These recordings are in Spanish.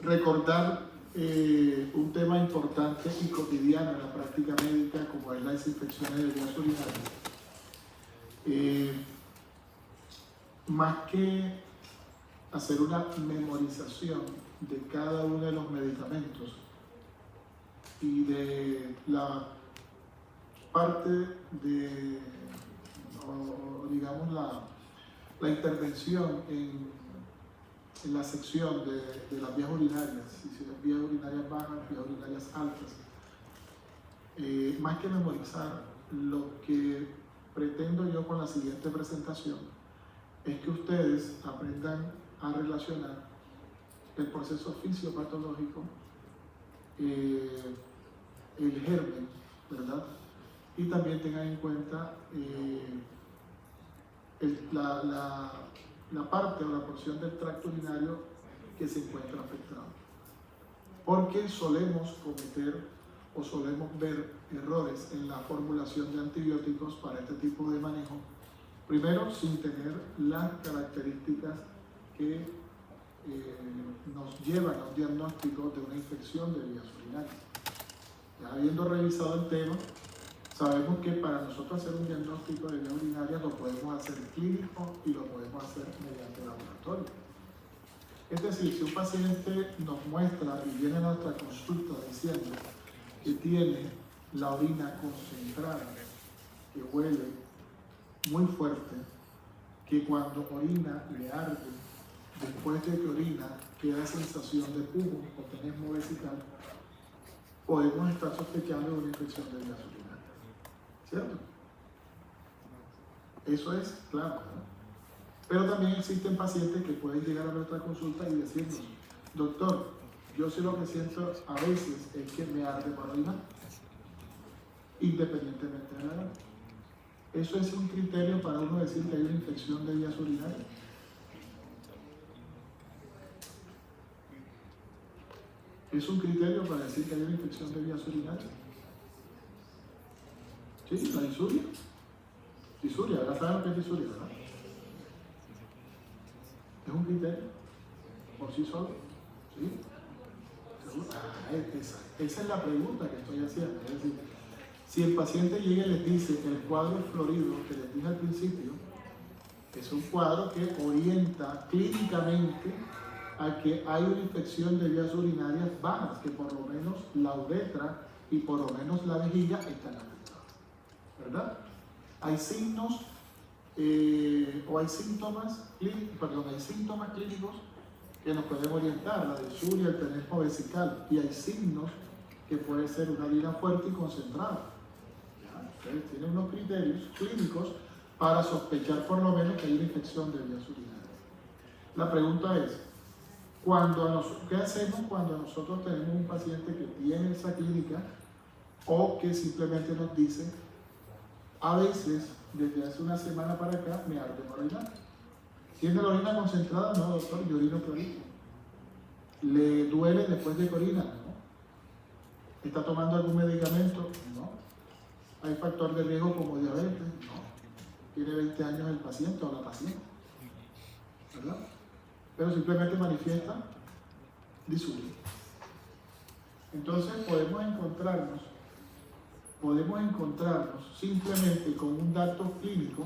recordar un tema importante y cotidiano en la práctica médica, como es la desinfección de vías urinarias. Más que hacer una memorización de cada uno de los medicamentos y de la parte de, o digamos, la intervención en la sección de las vías urinarias, si son vías urinarias bajas, vías urinarias altas. Más que memorizar, lo que pretendo yo con la siguiente presentación es que ustedes aprendan a relacionar el proceso fisiopatológico, el germen, ¿verdad? Y también tengan en cuenta la parte o la porción del tracto urinario que se encuentra afectado. Porque solemos cometer o solemos ver errores en la formulación de antibióticos para este tipo de manejo. Primero, sin tener las características que nos llevan a un diagnóstico de una infección de vías urinarias. Ya habiendo revisado el tema, sabemos que para nosotros hacer un diagnóstico de vías urinarias lo podemos hacer clínico y lo podemos hacer mediante laboratorio. Es decir, si un paciente nos muestra y viene a nuestra consulta diciendo que tiene la orina concentrada, que huele muy fuerte, que cuando orina le arde, después de que orina queda sensación de pujo o tenesmo vesical, podemos estar sospechando de una infección de vías urinarias. ¿Cierto? Eso es claro, ¿no? Pero también existen pacientes que pueden llegar a nuestra consulta y decirnos: doctor, yo sé lo que siento a veces es que me arde para orinar, independientemente de la edad. ¿Eso es un criterio para uno decir que hay una infección de vías urinarias? ¿Es un criterio para decir que hay una infección de vías urinarias? Sí, la disuria. Disuria, ahora saben lo que es disuria, ¿verdad? ¿Es un criterio por sí solo? ¿Sí? Esa es la pregunta que estoy haciendo. Es decir, si el paciente llega y les dice el cuadro florido que les dije al principio, es un cuadro que orienta clínicamente a que hay una infección de vías urinarias bajas, que por lo menos la uretra y por lo menos la vejiga están afectadas, ¿verdad? Hay signos hay síntomas clínicos que nos pueden orientar, la disuria, el tenesmo vesical, y hay signos que puede ser una orina fuerte y concentrada. ¿Ya? Ustedes tienen unos criterios clínicos para sospechar por lo menos que hay una infección de vías urinarias. La pregunta es, ¿qué hacemos cuando nosotros tenemos un paciente que tiene esa clínica o que simplemente nos dice: a veces, desde hace una semana para acá, me arde para orinar? ¿Tiene la orina concentrada? No, doctor, yo orino clarito. ¿Le duele después de que orina? No. ¿Está tomando algún medicamento? No. ¿Hay factor de riesgo como diabetes? No. ¿Tiene 20 años el paciente o la paciente? ¿Verdad? Pero simplemente manifiesta disuria. Entonces podemos encontrarnos simplemente con un dato clínico,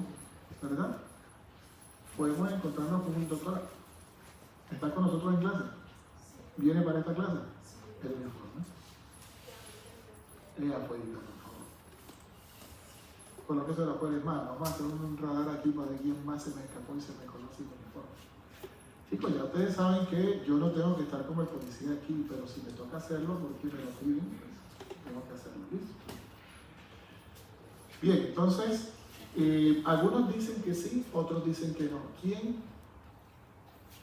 ¿verdad? Podemos encontrarnos con un doctor. ¿Está con nosotros en clase? ¿Viene para esta clase? El uniforme. Ella puede ir, por favor. Colóquese la puerta, hermano. Vamos a hacer un radar aquí para ver quién más se me escapó y se me conoce el uniforme. Chicos, ya ustedes saben que yo no tengo que estar como el policía aquí, pero si me toca hacerlo porque me lo piden, pues tengo que hacerlo. ¿Listo? Bien, entonces, algunos dicen que sí, otros dicen que no. ¿Quién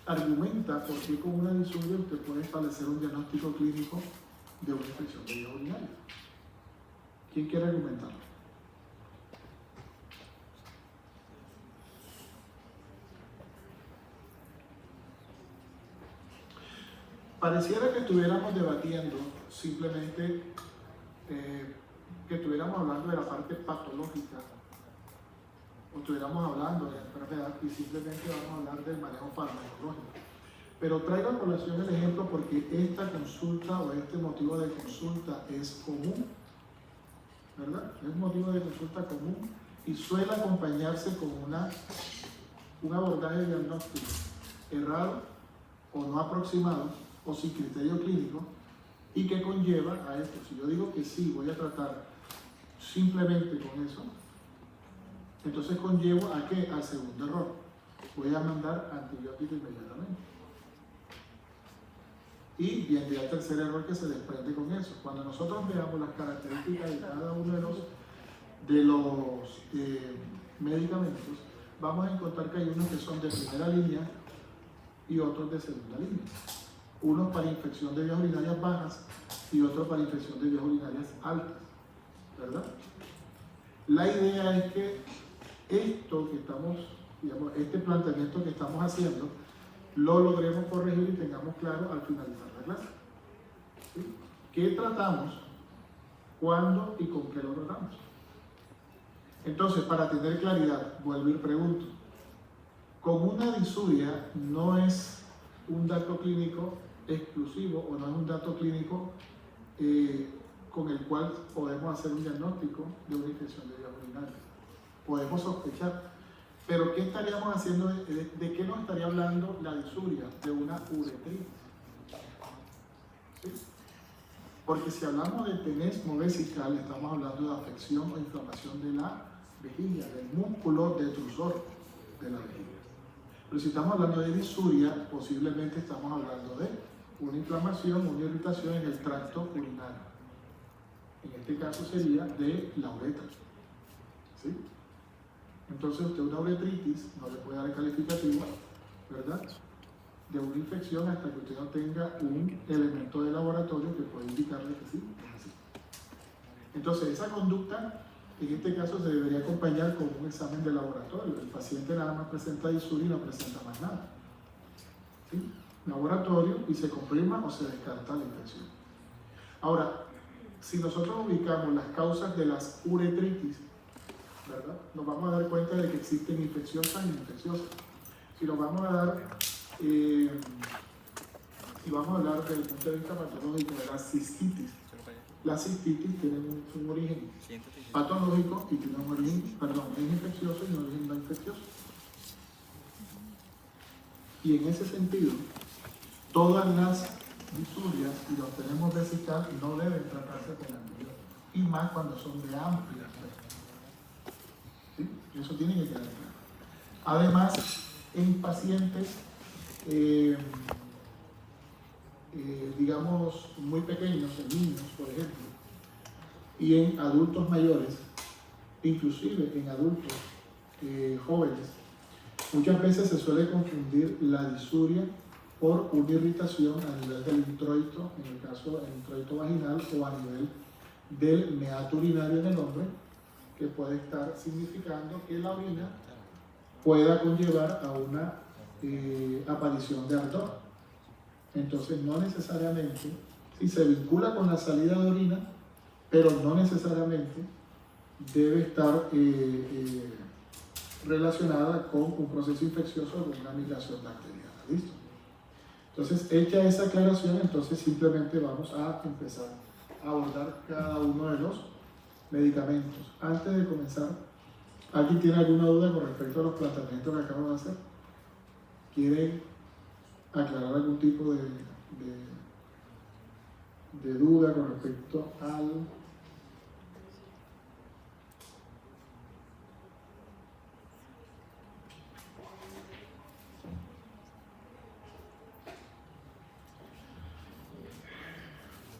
argumenta por qué con una disuria usted puede establecer un diagnóstico clínico de una infección de vía urinaria? ¿Quién quiere argumentar? Pareciera que estuviéramos debatiendo simplemente, que estuviéramos hablando de la parte patológica, o estuviéramos hablando de la enfermedad y simplemente vamos a hablar del manejo farmacológico. Pero traigo a colación el ejemplo porque esta consulta o este motivo de consulta es común, ¿verdad? Es un motivo de consulta común y suele acompañarse con un abordaje diagnóstico errado o no aproximado o sin criterio clínico y que conlleva a esto. Si yo digo que sí, voy a tratar simplemente con eso, entonces conllevo a ¿qué? Al segundo error. Voy a mandar antibiótico inmediatamente. Y viene el tercer error que se desprende con eso. Cuando nosotros veamos las características de cada uno de los medicamentos, vamos a encontrar que hay unos que son de primera línea y otros de segunda línea. Unos para infección de vías urinarias bajas y otros para infección de vías urinarias altas, ¿verdad? La idea es que esto que estamos, digamos, este planteamiento que estamos haciendo, lo logremos corregir y tengamos claro al finalizar la clase. ¿Sí? ¿Qué tratamos? ¿Cuándo y con qué lo tratamos? Entonces, para tener claridad, vuelvo y pregunto. Con una disuria no es un dato clínico exclusivo o no es un dato clínico con el cual podemos hacer un diagnóstico de una infección de vías urinarias. Podemos sospechar, pero ¿qué estaríamos haciendo? ¿De qué nos estaría hablando la disuria? De una uretritis. ¿Sí? Porque si hablamos de tenesmo vesical, estamos hablando de afección o inflamación de la vejiga, del músculo detrusor de la vejiga. Pero si estamos hablando de disuria, posiblemente estamos hablando de una inflamación, una irritación en el tracto urinario. En este caso sería de la uretra. ¿Sí? Entonces usted una uretritis no le puede dar el calificativo, ¿verdad?, de una infección hasta que usted no tenga un elemento de laboratorio que pueda indicarle que sí, es así. Entonces esa conducta en este caso se debería acompañar con un examen de laboratorio. El paciente nada más presenta disuria y no presenta más nada. ¿Sí? Laboratorio y se confirma o se descarta la infección. Ahora, si nosotros ubicamos las causas de las uretritis, ¿verdad?, nos vamos a dar cuenta de que existen infecciosas e infecciosas. Si nos vamos a dar, si vamos a hablar desde el punto de vista patológico de la cistitis, la cistitis tiene un origen patológico y tiene un origen, es infeccioso y un origen no infeccioso. Y en ese sentido, todas las disurias y los tenemos vesicales no deben tratarse con antibióticos, y más cuando son de amplia espectro. ¿Sí? Eso tiene que quedar claro. Además, en pacientes, digamos, muy pequeños, en niños, por ejemplo, y en adultos mayores, inclusive en adultos jóvenes, muchas veces se suele confundir la disuria por una irritación a nivel del introito, en el caso del introito vaginal, o a nivel del meato urinario en el hombre, que puede estar significando que la orina pueda conllevar a una aparición de ardor. Entonces, no necesariamente, si se vincula con la salida de orina, pero no necesariamente debe estar relacionada con un proceso infeccioso o con una migración bacteriana. ¿Listo? Entonces, hecha esa aclaración, entonces simplemente vamos a empezar a abordar cada uno de los medicamentos. Antes de comenzar, ¿alguien tiene alguna duda con respecto a los planteamientos que acabo de hacer? ¿Quieren aclarar algún tipo de duda con respecto al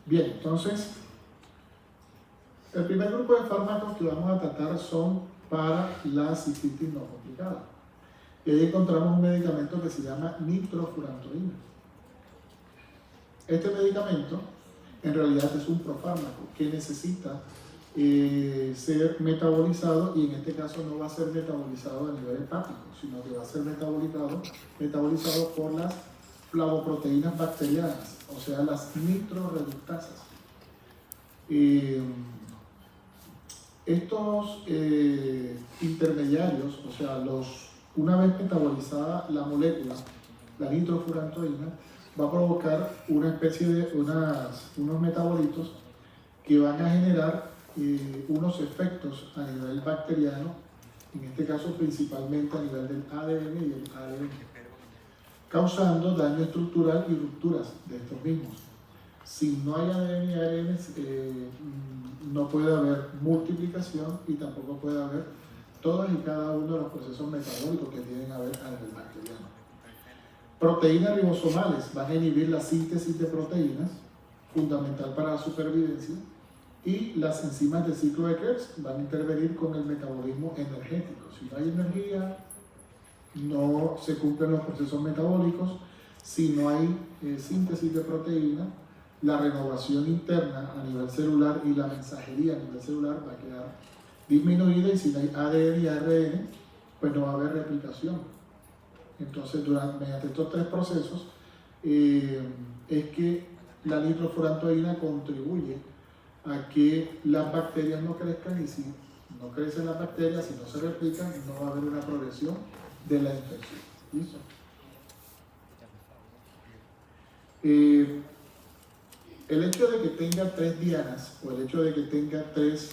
bien? Entonces, el primer grupo de fármacos que vamos a tratar son para la cistitis no complicada. Y ahí encontramos un medicamento que se llama nitrofurantoína. Este medicamento en realidad es un profármaco que necesita ser metabolizado, y en este caso no va a ser metabolizado a nivel hepático, sino que va a ser metabolizado por las flavoproteínas bacterianas, o sea, las nitroreductasas. Estos intermediarios, o sea, una vez metabolizada la molécula, la nitrofurantoína, va a provocar una especie de unos metabolitos que van a generar unos efectos a nivel bacteriano, en este caso principalmente a nivel del ADN y el ADN, causando daño estructural y rupturas de estos mismos. Si no hay ADN y ARN, no puede haber multiplicación y tampoco puede haber todos y cada uno de los procesos metabólicos que tienen a ver a nivel bacteriano. Proteínas ribosomales van a inhibir la síntesis de proteínas, fundamental para la supervivencia, y las enzimas del ciclo de Krebs van a intervenir con el metabolismo energético. Si no hay energía, no se cumplen los procesos metabólicos. Si no hay síntesis de proteínas, la renovación interna a nivel celular y la mensajería a nivel celular va a quedar disminuida, y si no hay ADN y ARN, pues no va a haber replicación. Entonces, mediante estos tres procesos, es que la nitrofurantoína contribuye a que las bacterias no crezcan, y si no crecen las bacterias, si no se replican, no va a haber una progresión de la infección. ¿Listo? El hecho de que tenga 3 dianas, o el hecho de que tenga 3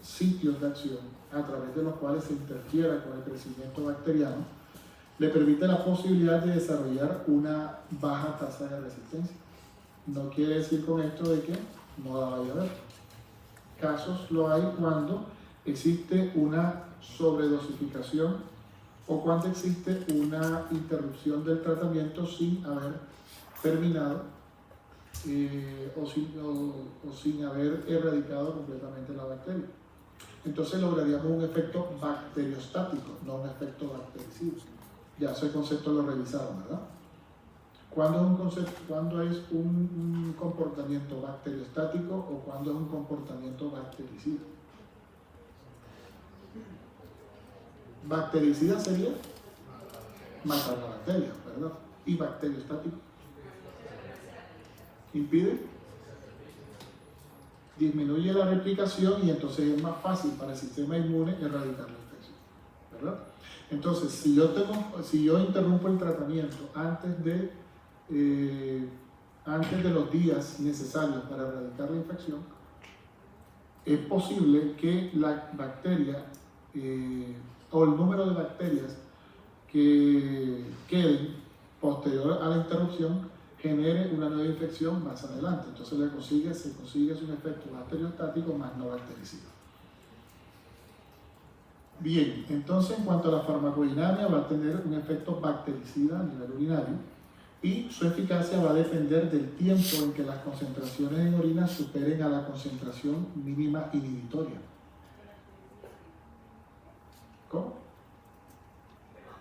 sitios de acción a través de los cuales se interfiera con el crecimiento bacteriano, le permite la posibilidad de desarrollar una baja tasa de resistencia. No quiere decir con esto de que no la vaya a haber. Casos lo hay cuando existe una sobredosificación o cuando existe una interrupción del tratamiento sin haber terminado o sin haber erradicado completamente la bacteria. Entonces lograríamos un efecto bacteriostático, no un efecto bactericida. Ya ese concepto lo revisaron, ¿verdad? ¿Cuándo es un comportamiento bacteriostático o cuándo es un comportamiento bactericida? Bactericida sería matar la bacteria, ¿verdad? Y bacteriostático impide, disminuye la replicación, y entonces es más fácil para el sistema inmune erradicar la infección, ¿verdad? Entonces, si yo interrumpo el tratamiento antes de los días necesarios para erradicar la infección, es posible que la bacteria o el número de bacterias que queden posterior a la interrupción genere una nueva infección más adelante. Entonces se consigue un efecto bacteriostático más no bactericida. Bien, entonces en cuanto a la farmacodinámica, va a tener un efecto bactericida a nivel urinario, y su eficacia va a depender del tiempo en que las concentraciones en orina superen a la concentración mínima inhibitoria. ¿Cómo?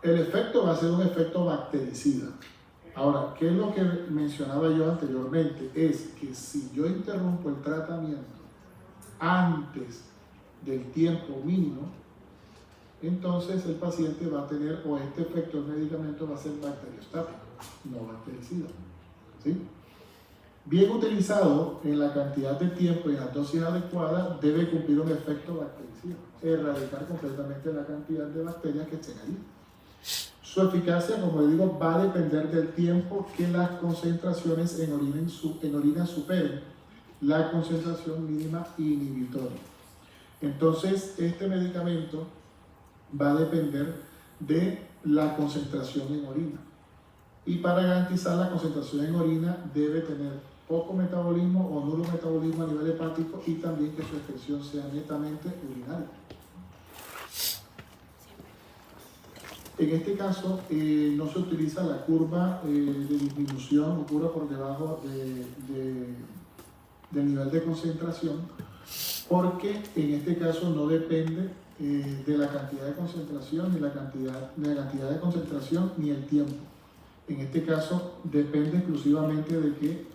El efecto va a ser un efecto bactericida. Ahora, ¿qué es lo que mencionaba yo anteriormente? Es que si yo interrumpo el tratamiento antes del tiempo mínimo, entonces el paciente va a tener, o este efecto del medicamento va a ser bacteriostático, no bactericida. ¿Sí? Bien utilizado en la cantidad de tiempo y en la dosis adecuada, debe cumplir un efecto bactericida, erradicar completamente la cantidad de bacterias que estén allí. Su eficacia, como le digo, va a depender del tiempo que las concentraciones en orina superen la concentración mínima inhibitoria. Entonces, este medicamento va a depender de la concentración en orina. Y para garantizar la concentración en orina debe tener poco metabolismo o nulo metabolismo a nivel hepático, y también que su excreción sea netamente urinaria. En este caso no se utiliza la curva de disminución o curva por debajo del nivel de concentración, porque en este caso no depende de la cantidad de concentración, ni la cantidad de concentración, ni el tiempo. En este caso depende exclusivamente de que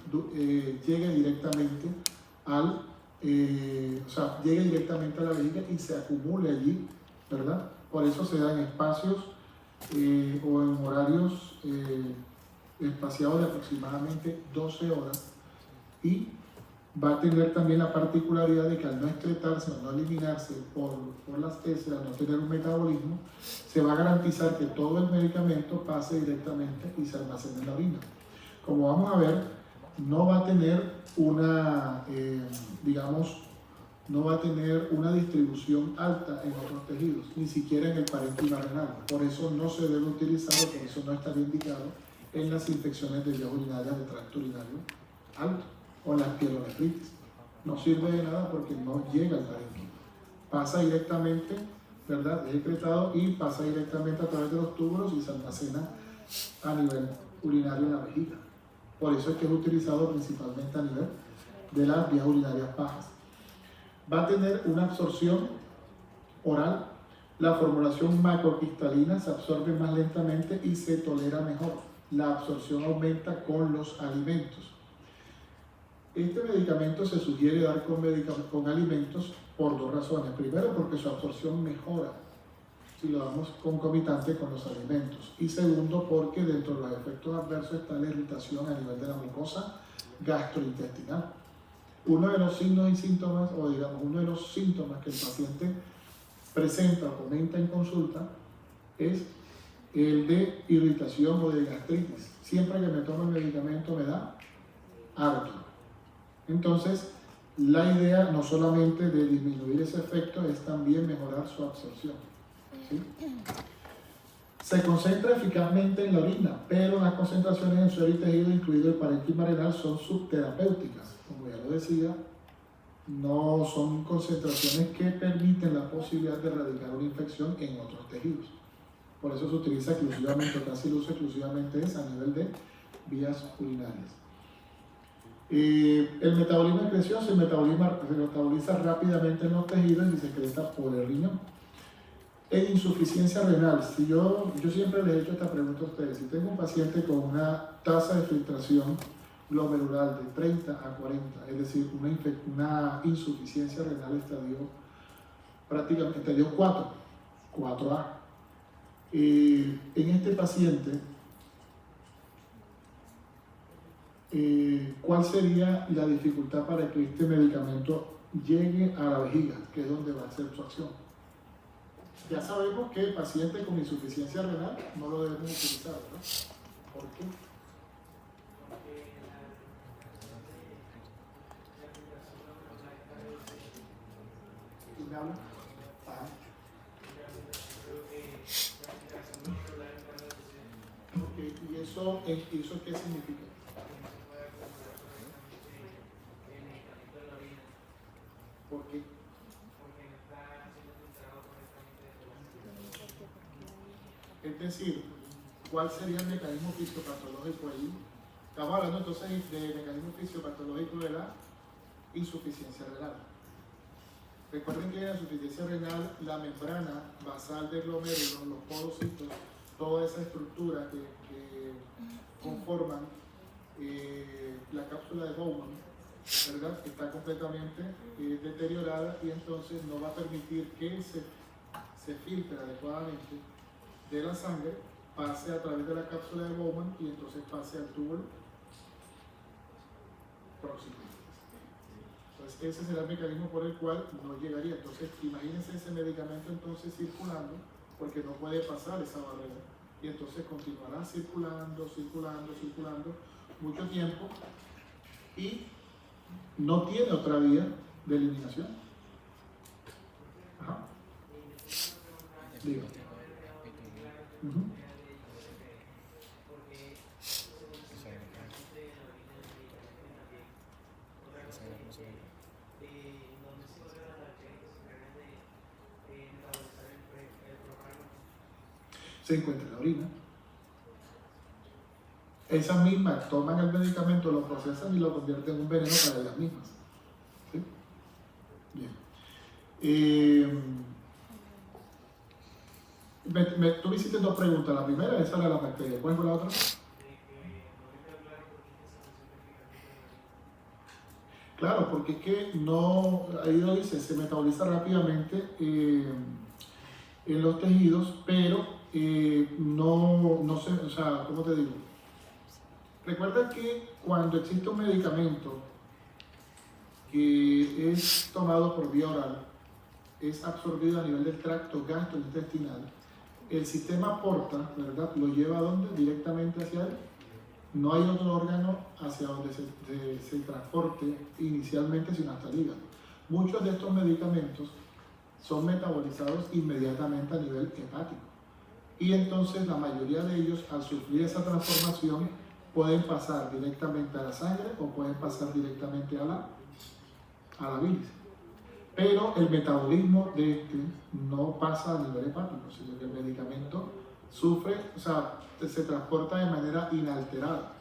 llegue directamente llegue directamente a la vejiga y se acumule allí, ¿verdad? Por eso se da en espacios o en horarios espaciados de aproximadamente 12 horas, y va a tener también la particularidad de que al no excretarse, al no eliminarse por las heces, al no tener un metabolismo, se va a garantizar que todo el medicamento pase directamente y se almacene en la orina. Como vamos a ver, no va a tener una, no va a tener una distribución alta en otros tejidos, ni siquiera en el parénquima renal. Por eso no se debe utilizar, o por eso no estaría indicado en las infecciones de vías urinarias de tracto urinario alto o en las pielonefritis. No sirve de nada porque no llega al parénquima. Pasa directamente, ¿verdad? Es excretado y pasa directamente a través de los túbulos y se almacena a nivel urinario en la vejiga. Por eso es que es utilizado principalmente a nivel de las vías urinarias bajas. Va a tener una absorción oral. La formulación macrocristalina se absorbe más lentamente y se tolera mejor. La absorción aumenta con los alimentos. Este medicamento se sugiere dar con alimentos por dos razones. Primero, porque su absorción mejora si lo damos concomitante con los alimentos. Y segundo, porque dentro de los efectos adversos está la irritación a nivel de la mucosa gastrointestinal. Uno de los signos y síntomas, o digamos, uno de los síntomas que el paciente presenta o comenta en consulta es el de irritación o de gastritis. Siempre que me tomo el medicamento me da harto. Entonces, la idea no solamente de disminuir ese efecto es también mejorar su absorción. ¿Sí? Se concentra eficazmente en la orina, pero las concentraciones en suero y tejido, incluido el parénquima renal, son subterapéuticas. Como ya lo decía, no son concentraciones que permiten la posibilidad de erradicar una infección en otros tejidos. Por eso se utiliza exclusivamente, o casi lo usa exclusivamente es a nivel de vías urinarias. El metabolismo de excreción se metaboliza rápidamente en los tejidos y se excreta por el riñón. En insuficiencia renal, si yo siempre les he hecho esta pregunta a ustedes, si tengo un paciente con una tasa de filtración glomerular de 30 a 40, es decir, una insuficiencia renal estadio 4, 4A, en este paciente, ¿cuál sería la dificultad para que este medicamento llegue a la vejiga, que es donde va a hacer su acción? Ya sabemos que el paciente con insuficiencia renal no lo debemos utilizar, ¿verdad? ¿Por qué? ¿Quién me habla? Ah. Okay. ¿Y eso qué significa? ¿Por qué? Es decir, ¿cuál sería el mecanismo fisiopatológico ahí? Estamos hablando entonces del mecanismo fisiopatológico de la insuficiencia renal. Recuerden que en la insuficiencia renal, la membrana basal del glomérulo, los podocitos, toda esa estructura que conforman la cápsula de Bowman, ¿verdad? Está completamente deteriorada y entonces no va a permitir que se filtre adecuadamente de la sangre, pase a través de la cápsula de Bowman y entonces pase al túbulo próximo. Entonces ese será el mecanismo por el cual no llegaría. Entonces imagínense ese medicamento entonces circulando, porque no puede pasar esa barrera y entonces continuará circulando mucho tiempo y no tiene otra vía de eliminación. Ajá. Digo. Se encuentra en la orina. Esas mismas toman el medicamento, lo procesan y lo convierten en un veneno para ellas mismas. ¿Sí? Bien. Tú me hiciste dos preguntas. La primera, esa era la bacteria. ¿Cuál fue la otra? Claro, porque es que no, ahí lo dice, se metaboliza rápidamente en los tejidos, pero no se, o sea, ¿cómo te digo? Recuerda que cuando existe un medicamento que es tomado por vía oral, es absorbido a nivel del tracto gastrointestinal, el sistema porta, ¿verdad?, lo lleva ¿a dónde? Directamente hacia él. No hay otro órgano hacia donde se transporte inicialmente, sino hasta el hígado. Muchos de estos medicamentos son metabolizados inmediatamente a nivel hepático. Y entonces la mayoría de ellos, al sufrir esa transformación, pueden pasar directamente a la sangre o pueden pasar directamente a la bilis. Pero el metabolismo de este no pasa a nivel hepático, sino que el medicamento sufre, o sea, se transporta de manera inalterada.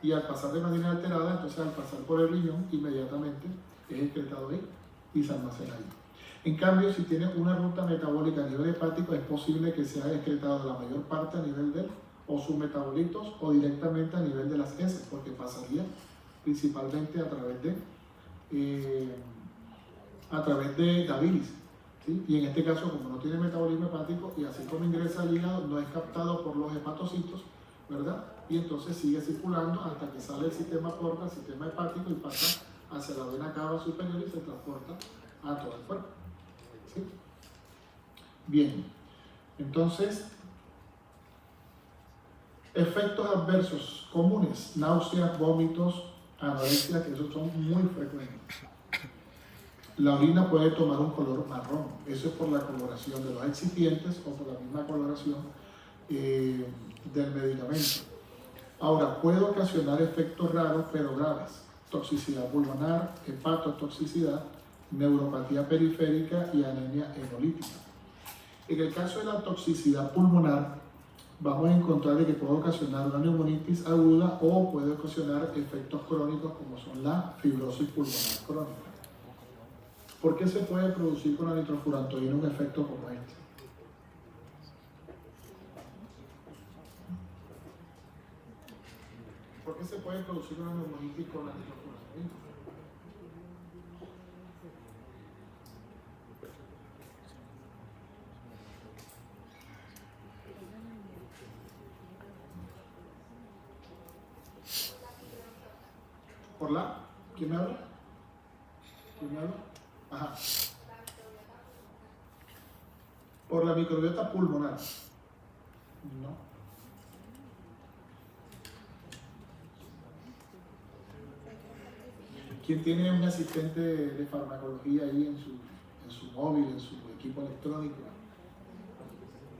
Y al pasar de manera inalterada, entonces al pasar por el riñón, inmediatamente es excretado ahí y se almacena ahí. En cambio, si tiene una ruta metabólica a nivel hepático, es posible que sea excretado la mayor parte a nivel de o sus metabolitos o directamente a nivel de las heces, porque pasaría principalmente a través de la bilis, ¿sí? Y en este caso, como no tiene metabolismo hepático y así como ingresa al hígado, no es captado por los hepatocitos, ¿verdad? Y entonces sigue circulando hasta que sale el sistema porta, el sistema hepático, y pasa hacia la vena cava superior y se transporta a todo el cuerpo, ¿sí? Bien, entonces, efectos adversos comunes: náuseas, vómitos, anorexia, que esos son muy frecuentes. La orina puede tomar un color marrón, eso es por la coloración de los excipientes o por la misma coloración del medicamento. Ahora, puede ocasionar efectos raros pero graves: toxicidad pulmonar, hepatotoxicidad, neuropatía periférica y anemia hemolítica. En el caso de la toxicidad pulmonar, vamos a encontrar que puede ocasionar una neumonitis aguda o puede ocasionar efectos crónicos como son la fibrosis pulmonar crónica. ¿Por qué se puede producir con la nitrofurantoína un efecto como este? ¿Por qué se puede producir una neumonitis con la nitrofurantoína? ¿Por la? ¿Quién me habla? ¿Quién me habla? Ajá. Por la microbiota pulmonar. No. ¿Quién tiene un asistente de farmacología ahí en su móvil, en su equipo electrónico?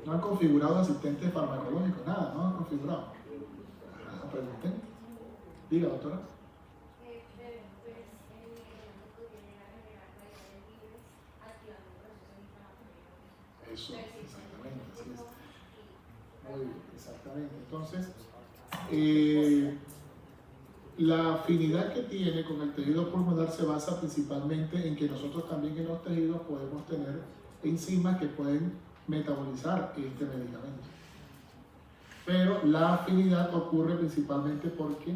No han configurado asistente farmacológico, nada, no han configurado. Pregunten. Diga, doctora. Eso, exactamente, así es. Muy bien, exactamente. Entonces, la afinidad que tiene con el tejido pulmonar se basa principalmente en que nosotros también en los tejidos podemos tener enzimas que pueden metabolizar este medicamento. Pero la afinidad ocurre principalmente porque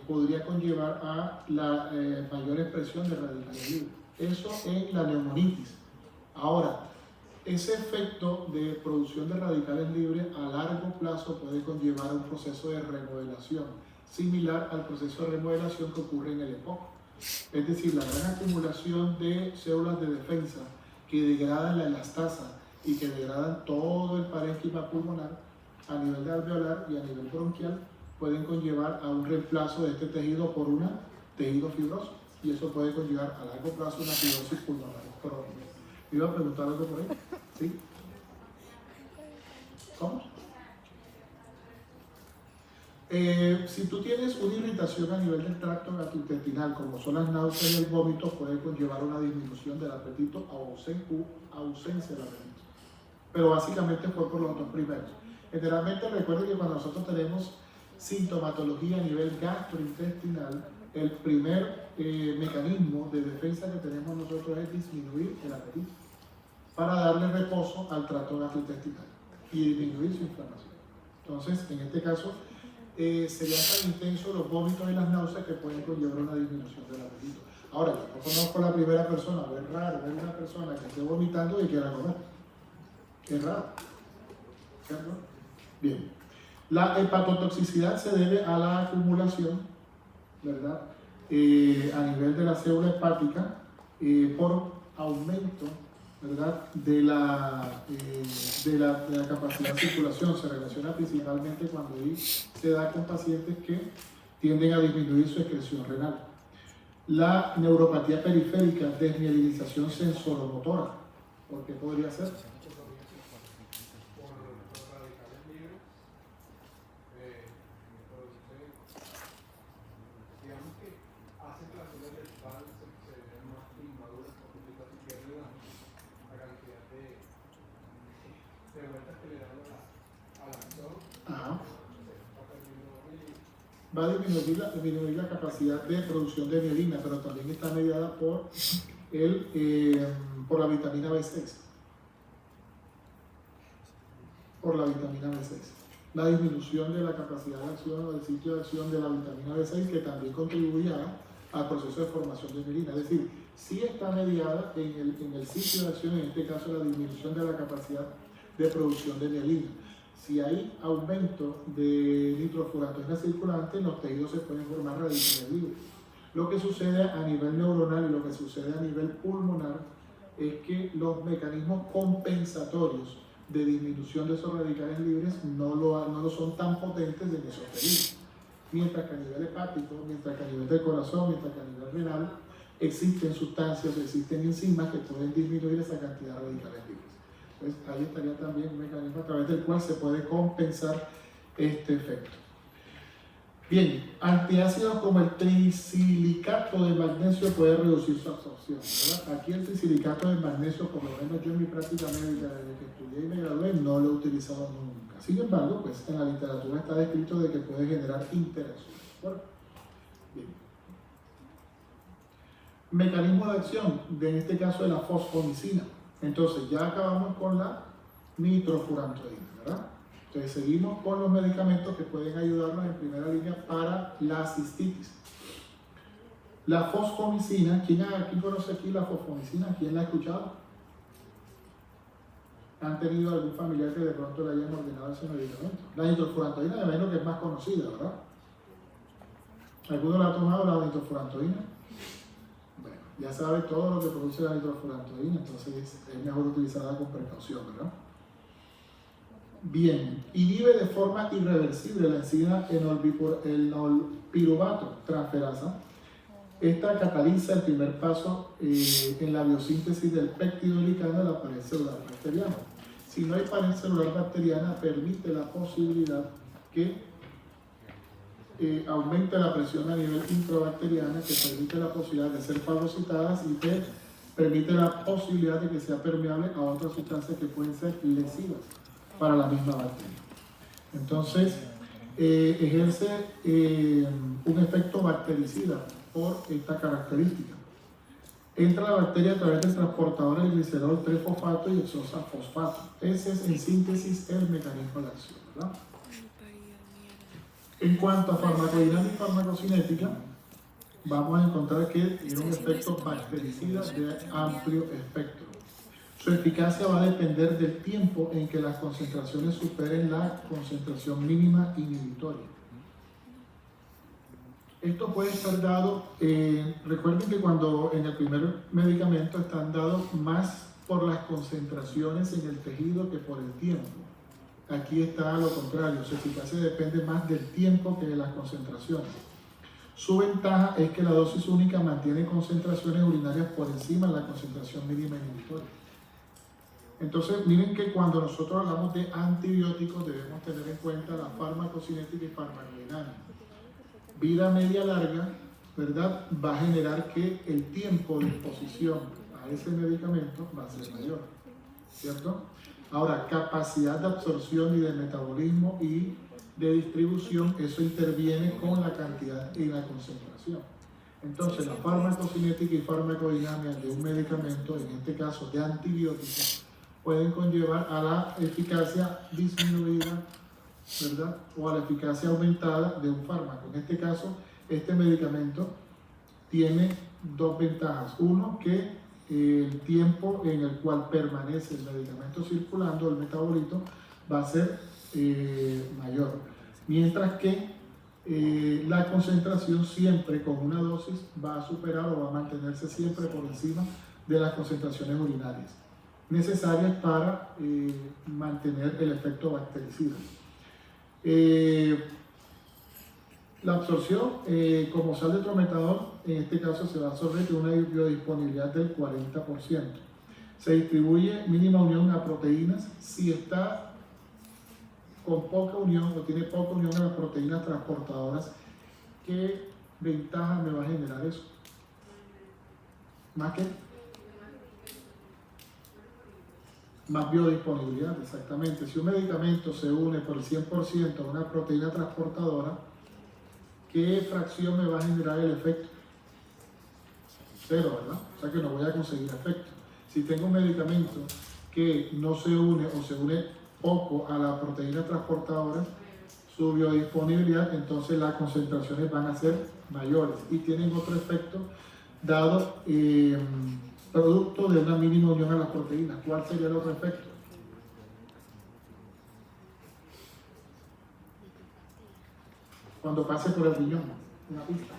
podría conllevar a la mayor expresión de radicales libres. Eso en la neumonitis. Ahora, ese efecto de producción de radicales libres a largo plazo puede conllevar a un proceso de remodelación, similar al proceso de remodelación que ocurre en el EPOC. Es decir, la gran acumulación de células de defensa que degradan la elastasa y que degradan todo el parénquima pulmonar a nivel de alveolar y a nivel bronquial pueden conllevar a un reemplazo de este tejido por un tejido fibroso, y eso puede conllevar a largo plazo una fibrosis pulmonar crónica. ¿Me iba a preguntar algo por ahí? ¿Sí? ¿Cómo? Si tú tienes una irritación a nivel del tracto gastrointestinal, como son las náuseas y el vómito, puede conllevar una disminución del apetito o ausencia del apetito. Pero básicamente fue por los dos primeros. Generalmente recuerden que cuando nosotros tenemos sintomatología a nivel gastrointestinal, el primer mecanismo de defensa que tenemos nosotros es disminuir el apetito para darle reposo al tracto gastrointestinal y disminuir su inflamación. Entonces, en este caso, serían tan intensos los vómitos y las náuseas que pueden conllevar una disminución del apetito. Ahora, yo no conozco a la primera persona, pero es raro ver una persona que esté vomitando y quiera comer. Es raro. ¿Cierto? Bien. La hepatotoxicidad se debe a la acumulación, ¿verdad?, a nivel de la célula hepática por aumento, ¿verdad?, de la capacidad de circulación. Se relaciona principalmente cuando se da con pacientes que tienden a disminuir su excreción renal. La neuropatía periférica, desmielinización sensoromotora. ¿Por qué podría ser? Ajá. Va a disminuir la capacidad de producción de mielina, pero también está mediada por la vitamina B6. Por la vitamina B6. La disminución de la capacidad de acción o del sitio de acción de la vitamina B6, que también contribuirá al proceso de formación de mielina. Es decir, sí está mediada en el sitio de acción, en este caso la disminución de la capacidad de producción de mielina. Si hay aumento de nitrofurantoína circulante, en los tejidos se pueden formar radicales libres. Lo que sucede a nivel neuronal y lo que sucede a nivel pulmonar es que los mecanismos compensatorios de disminución de esos radicales libres no lo son tan potentes en esos tejidos. Mientras que a nivel hepático, mientras que a nivel del corazón, mientras que a nivel renal, existen sustancias, existen enzimas que pueden disminuir esa cantidad de radicales libres. Pues ahí estaría también un mecanismo a través del cual se puede compensar este efecto. Bien, antiácidos como el trisilicato de magnesio puede reducir su absorción, ¿verdad? Aquí el trisilicato de magnesio, por lo menos yo en mi práctica médica, desde que estudié y me gradué, no lo he utilizado nunca. Sin embargo, pues en la literatura está descrito de que puede generar interacciones. Bueno, bien. Mecanismo de acción, en este caso de la fosfomicina. Entonces, ya acabamos con la nitrofurantoína, ¿verdad? Entonces, seguimos con los medicamentos que pueden ayudarnos en primera línea para la cistitis. La fosfomicina, ¿quién conoce aquí la fosfomicina? ¿Quién la ha escuchado? ¿Han tenido algún familiar que de pronto le hayan ordenado ese medicamento? La nitrofurantoína, de menos que es más conocida, ¿verdad? ¿Alguno la ha tomado la nitrofurantoína? Bueno, ya sabe todo lo que produce la nitrofurantoína, entonces es mejor utilizarla con precaución, ¿verdad? Bien, inhibe de forma irreversible la enzima enolpiruvato transferasa. Esta cataliza el primer paso en la biosíntesis del peptidoglicano de la pared celular bacteriana. Si no hay pared celular bacteriana, permite la posibilidad que aumente la presión a nivel intrabacteriana, que permite la posibilidad de ser fagocitadas y que permite la posibilidad de que sea permeable a otras sustancias que pueden ser lesivas para la misma bacteria. Entonces, ejerce un efecto bactericida por esta característica. Entra la bacteria a través del transportador del glicerol 3-fosfato y exosa fosfato. Ese es en síntesis el mecanismo de acción, ¿verdad? En cuanto a farmacodinámica y farmacocinética, vamos a encontrar que tiene un efecto bactericida de amplio espectro. Su eficacia va a depender del tiempo en que las concentraciones superen la concentración mínima inhibitoria. Esto puede estar dado, recuerden que cuando en el primer medicamento están dados más por las concentraciones en el tejido que por el tiempo. Aquí está lo contrario, su eficacia depende más del tiempo que de las concentraciones. Su ventaja es que la dosis única mantiene concentraciones urinarias por encima de la concentración mínima inhibitoria. Entonces, miren que cuando nosotros hablamos de antibióticos debemos tener en cuenta la farmacocinética y farmacodinámica. Vida media larga, ¿verdad?, va a generar que el tiempo de exposición a ese medicamento va a ser mayor, ¿cierto? Ahora, capacidad de absorción y de metabolismo y de distribución, eso interviene con la cantidad y la concentración. Entonces, la farmacocinética y farmacodinámica de un medicamento, en este caso de antibióticos, pueden conllevar a la eficacia disminuida, ¿verdad?, o a la eficacia aumentada de un fármaco. En este caso, este medicamento tiene dos ventajas. Uno, que el tiempo en el cual permanece el medicamento circulando, el metabolito, va a ser mayor. Mientras que la concentración siempre con una dosis va a superar o va a mantenerse siempre por encima de las concentraciones urinarias necesarias para mantener el efecto bactericida. La absorción como sal de trometador, en este caso se va a absorber con una biodisponibilidad del 40%. Se distribuye mínima unión a proteínas si está con poca unión o tiene poca unión a las proteínas transportadoras. ¿Qué ventaja me va a generar eso? ¿Más qué? Más biodisponibilidad, exactamente. Si un medicamento se une por el 100% a una proteína transportadora, ¿qué fracción me va a generar el efecto? 0, ¿verdad? O sea que no voy a conseguir efecto. Si tengo un medicamento que no se une o se une poco a la proteína transportadora, su biodisponibilidad, entonces las concentraciones van a ser mayores y tienen otro efecto dado producto de una mínima unión a las proteínas. ¿Cuál sería el otro efecto? Cuando pase por el riñón, una pista.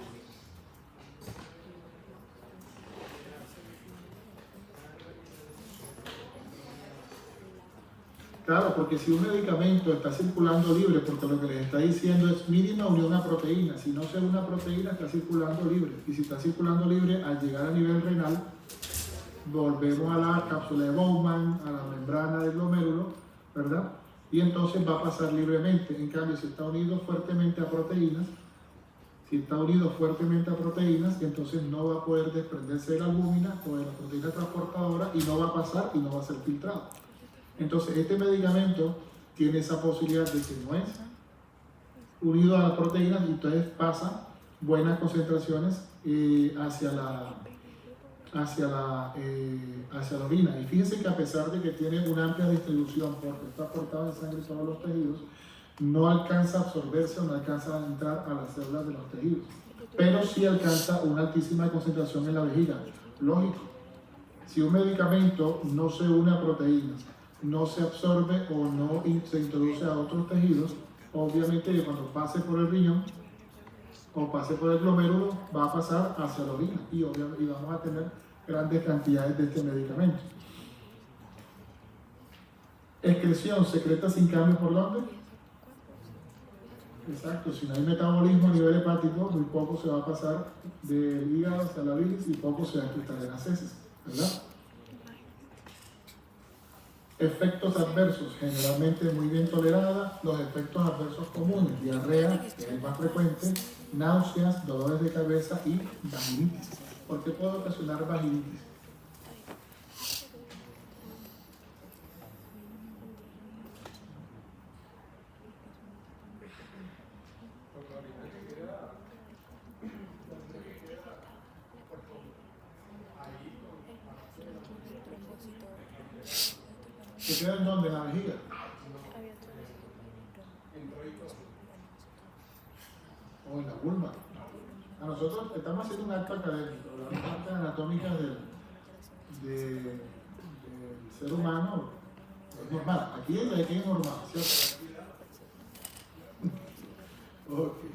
Claro, porque si un medicamento está circulando libre, porque lo que les está diciendo es mínima unión a proteína, si no se une a proteína está circulando libre, y si está circulando libre, al llegar a nivel renal, volvemos a la cápsula de Bowman, a la membrana del glomérulo, ¿verdad? Y entonces va a pasar libremente. En cambio, si está unido fuertemente a proteínas, entonces no va a poder desprenderse de la albúmina o de la proteína transportadora y no va a pasar y no va a ser filtrado. Entonces, este medicamento tiene esa posibilidad de que no es unido a las proteínas y entonces pasa buenas concentraciones hacia la orina. Y fíjense que a pesar de que tiene una amplia distribución porque está aportado en sangre todos los tejidos, no alcanza a absorberse o no alcanza a entrar a las células de los tejidos, pero sí alcanza una altísima concentración en la vejiga. Lógico, si un medicamento no se une a proteínas, no se absorbe o no se introduce a otros tejidos, obviamente que cuando pase por el riñón o pase por el glomérulo va a pasar hacia la orina y vamos a tener grandes cantidades de este medicamento. Excreción secreta sin cambio por dónde? Exacto, si no hay metabolismo a nivel hepático, muy poco se va a pasar del hígado hacia la bilis y poco se va a excretar en las heces, ¿verdad? Efectos adversos, generalmente muy bien tolerada. Los efectos adversos comunes: diarrea, que es el más frecuente, náuseas, dolores de cabeza y vaginitis. ¿Por qué puede ocasionar vaginitis? ¿Se queda en dónde? ¿En la vejiga? ¿O en la vulva? A nosotros estamos haciendo un acto académico, las partes anatómicas del ser humano es normal. Aquí es normal, ¿cierto? Okay.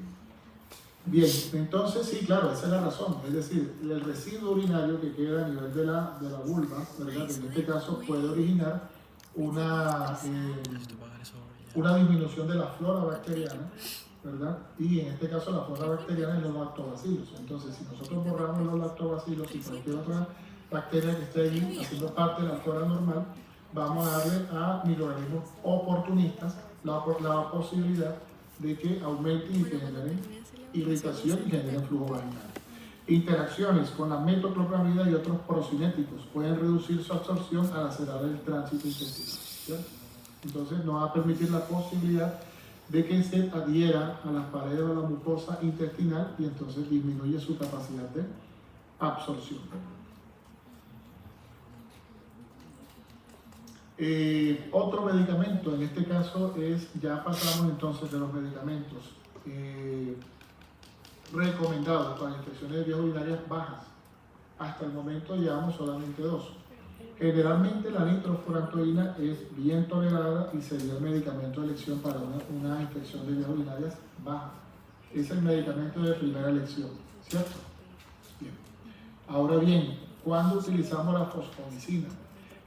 Bien, entonces sí, claro, esa es la razón. Es decir, el residuo urinario que queda a nivel de la vulva, ¿verdad? En este caso puede originar una disminución de la flora bacteriana, ¿verdad? Y en este caso la flora bacteriana es los lactobacilos. Entonces, si nosotros borramos los lactobacilos y cualquier otra bacteria que esté allí haciendo parte de la flora normal, vamos a darle a microorganismos oportunistas la posibilidad de que aumenten y que generen irritación y generen flujo vaginal. Interacciones con la metoclopramida y otros procinéticos pueden reducir su absorción al acelerar el tránsito intestinal, ¿cierto? Entonces no va a permitir la posibilidad de que se adhiera a las paredes de la mucosa intestinal y entonces disminuye su capacidad de absorción. Otro medicamento, en este caso ya pasamos entonces de los medicamentos recomendados para infecciones de vías urinarias bajas. Hasta el momento llevamos solamente 2. Generalmente la nitrofurantoína es bien tolerada y sería el medicamento de elección para una infección de vías urinarias bajas. es el medicamento de primera elección, ¿cierto? Bien. Ahora bien, ¿cuándo utilizamos la fosfomicina?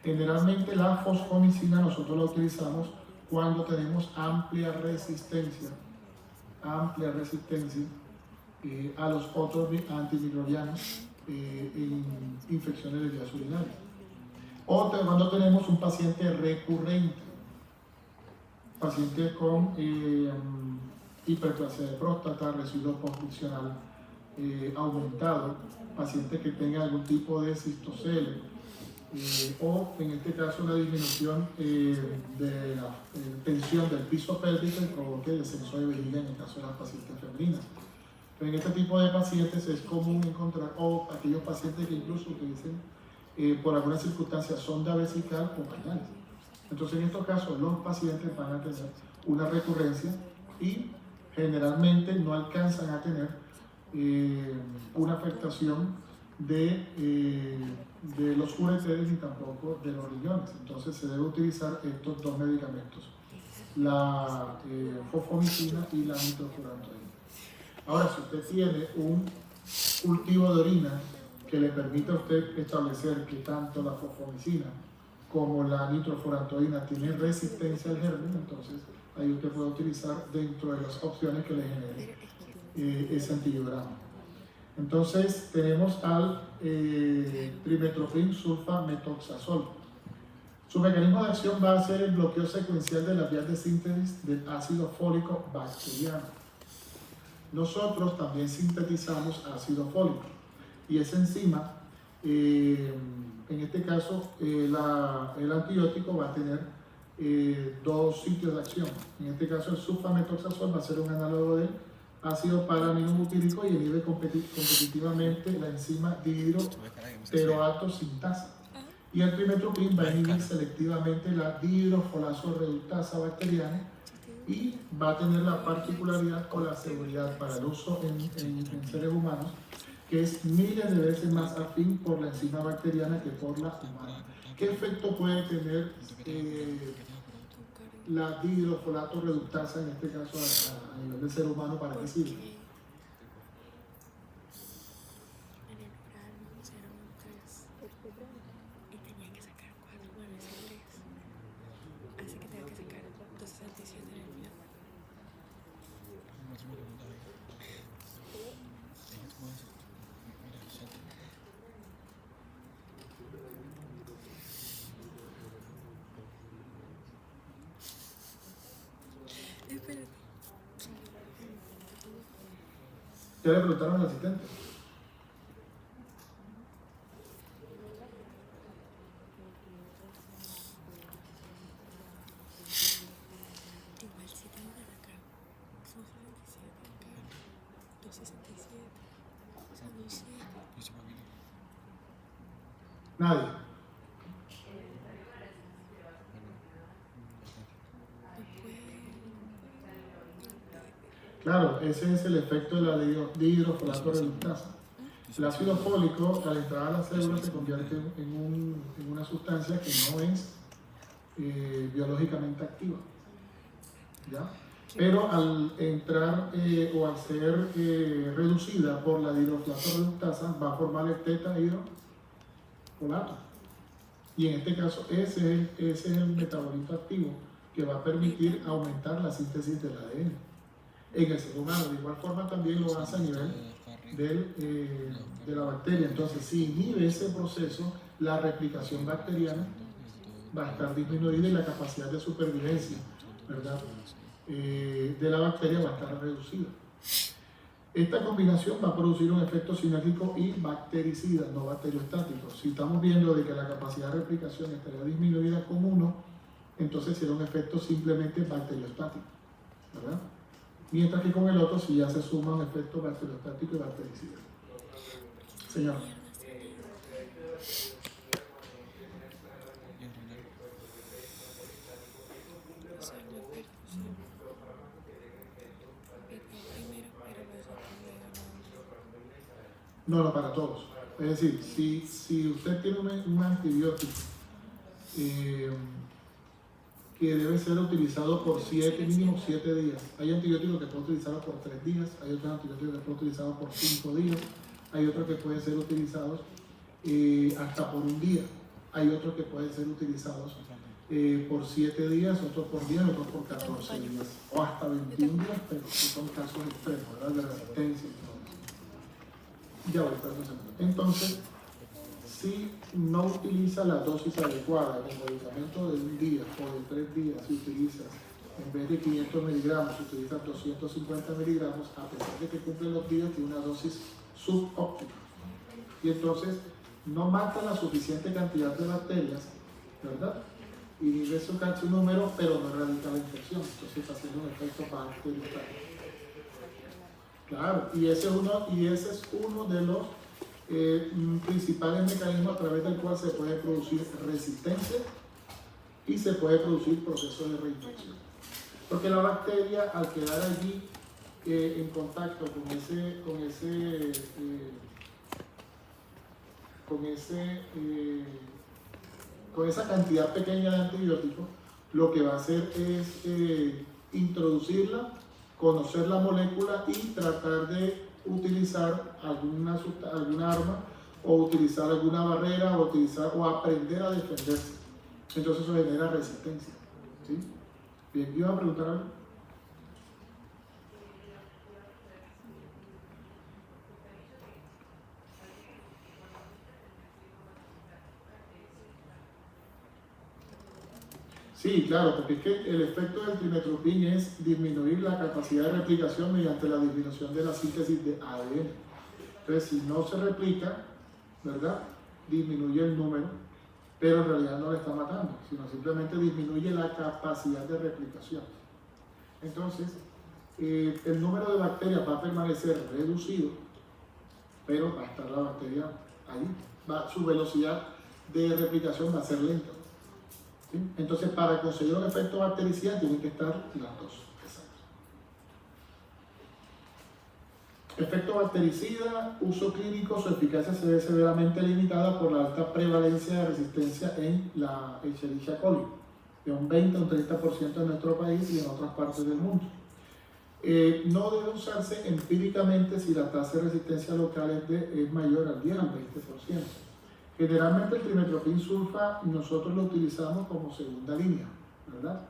Generalmente la fosfomicina nosotros la utilizamos cuando tenemos amplia resistencia a los otros antimicrobianos en infecciones de vías urinarias. O cuando tenemos un paciente recurrente, paciente con hiperplasia de próstata, residuo postfuncional aumentado, paciente que tenga algún tipo de cistocele, o en este caso una disminución de la tensión del piso pélvico y provoque descenso de vejiga en el caso de las pacientes femeninas. Pero en este tipo de pacientes es común encontrar, o aquellos pacientes que incluso utilicen por alguna circunstancia sonda vesical o pañales. Entonces en estos casos los pacientes van a tener una recurrencia y generalmente no alcanzan a tener una afectación de los ureteres ni tampoco de los riñones. Entonces se debe utilizar estos dos medicamentos, la fosfomicina y la nitrofurantoína. Ahora, si usted tiene un cultivo de orina que le permita a usted establecer que tanto la fosfomicina como la nitrofurantoína tienen resistencia al germen, entonces ahí usted puede utilizar dentro de las opciones que le genere ese antibiograma. Entonces tenemos al trimethoprim sulfametoxazol. Su mecanismo de acción va a ser el bloqueo secuencial de las vías de síntesis del ácido fólico bacteriano. Nosotros también sintetizamos ácido fólico y esa enzima, en este caso el antibiótico va a tener dos sitios de acción. En este caso el sulfametoxazol va a ser un análogo del ácido para-aminobutírico y inhibe competitivamente la enzima dihidroteroato sintasa. Y el trimethoprim va a inhibir selectivamente la dihidrofolaso reductasa bacteriana y va a tener la particularidad o la seguridad para el uso en seres humanos, que es miles de veces más afín por la enzima bacteriana que por la humana. ¿Qué efecto puede tener la dihidrofolato reductasa, en este caso a nivel del ser humano, para qué sirve? ¿Qué le preguntaron al asistente? Nadie. Claro, ese es el efecto de la dihidrofolato reductasa. El ácido fólico, al entrar a las células, se convierte en una sustancia que no es biológicamente activa, ¿ya? Pero al entrar o al ser reducida por la dihidrofolato reductasa, va a formar el tetahidrofolato. Y en este caso, ese es el metabolito activo que va a permitir aumentar la síntesis del ADN en el ser humano. De igual forma también lo hace a nivel de la bacteria. Entonces, si inhibe ese proceso, la replicación bacteriana va a estar disminuida y la capacidad de supervivencia, ¿verdad?, de la bacteria va a estar reducida. Esta combinación va a producir un efecto sinérgico y bactericida, no bacteriostático. Si estamos viendo de que la capacidad de replicación estaría disminuida con uno, entonces será un efecto simplemente bacteriostático, ¿verdad? Mientras que con el otro sí ya se suman efectos bacteriostático y bactericida. Señor. No, para todos. Es decir, si usted tiene un antibiótico que debe ser utilizado por mínimo 7 días. Hay antibióticos que pueden utilizarlos por 3 días, hay otros antibióticos que pueden utilizarlos por 5 días, hay otros que pueden ser utilizados hasta por un día, hay otros que pueden ser utilizados por 7 días, otros por 10, otros por 14 días, o hasta 21 días, pero son casos extremos, ¿verdad? De resistencia y todo eso. Ya voy, perdón. Entonces, si no utiliza la dosis adecuada en el medicamento de un día o de 3 días, si utilizas en vez de 500 miligramos, si utilizas 250 miligramos, a pesar de que cumple los días, tiene una dosis subóptima. Y entonces no mata la suficiente cantidad de bacterias, ¿verdad? Inhibe su carcinúmero, pero no erradica la infección. Entonces está haciendo un efecto bacteriostato. Claro, y ese es uno de los principales mecanismos a través del cual se puede producir resistencia y se puede producir procesos de reinfección. Porque la bacteria, al quedar allí en contacto con esa cantidad pequeña de antibióticos, lo que va a hacer es introducirla, conocer la molécula y tratar de utilizar alguna arma o utilizar alguna barrera o aprender a defenderse. Entonces eso genera resistencia. ¿Sí? Bien, ¿iba a preguntar algo? Sí, claro, porque es que el efecto del trimestoprim es disminuir la capacidad de replicación mediante la disminución de la síntesis de ADN. Entonces, si no se replica, ¿verdad? Disminuye el número, pero en realidad no le está matando, sino simplemente disminuye la capacidad de replicación. Entonces, el número de bacterias va a permanecer reducido, pero va a estar la bacteria ahí. Su velocidad de replicación va a ser lenta. ¿Sí? Entonces, para conseguir un efecto bactericida tienen que estar las dos. Efecto bactericida, uso clínico, su eficacia se ve severamente limitada por la alta prevalencia de resistencia en la Escherichia coli, de un 20 a un 30% en nuestro país y en otras partes del mundo. No debe usarse empíricamente si la tasa de resistencia local es mayor al 10 al 20%. Generalmente el trimestoprim sulfa nosotros lo utilizamos como segunda línea, ¿verdad?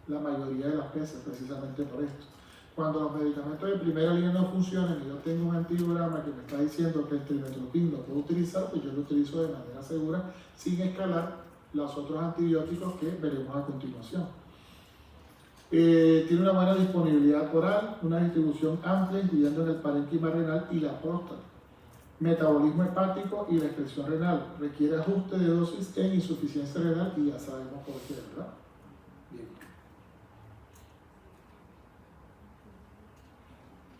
La mayoría de las veces, precisamente por esto. Cuando los medicamentos de primera línea no funcionan y yo tengo un antibiograma que me está diciendo que el trimestoprim lo puedo utilizar, pues yo lo utilizo de manera segura sin escalar los otros antibióticos que veremos a continuación. Tiene una buena disponibilidad oral, una distribución amplia, incluyendo en el parénquima renal y la próstata. Metabolismo hepático y la excreción renal. Requiere ajuste de dosis en insuficiencia renal y ya sabemos por qué, ¿verdad? Bien.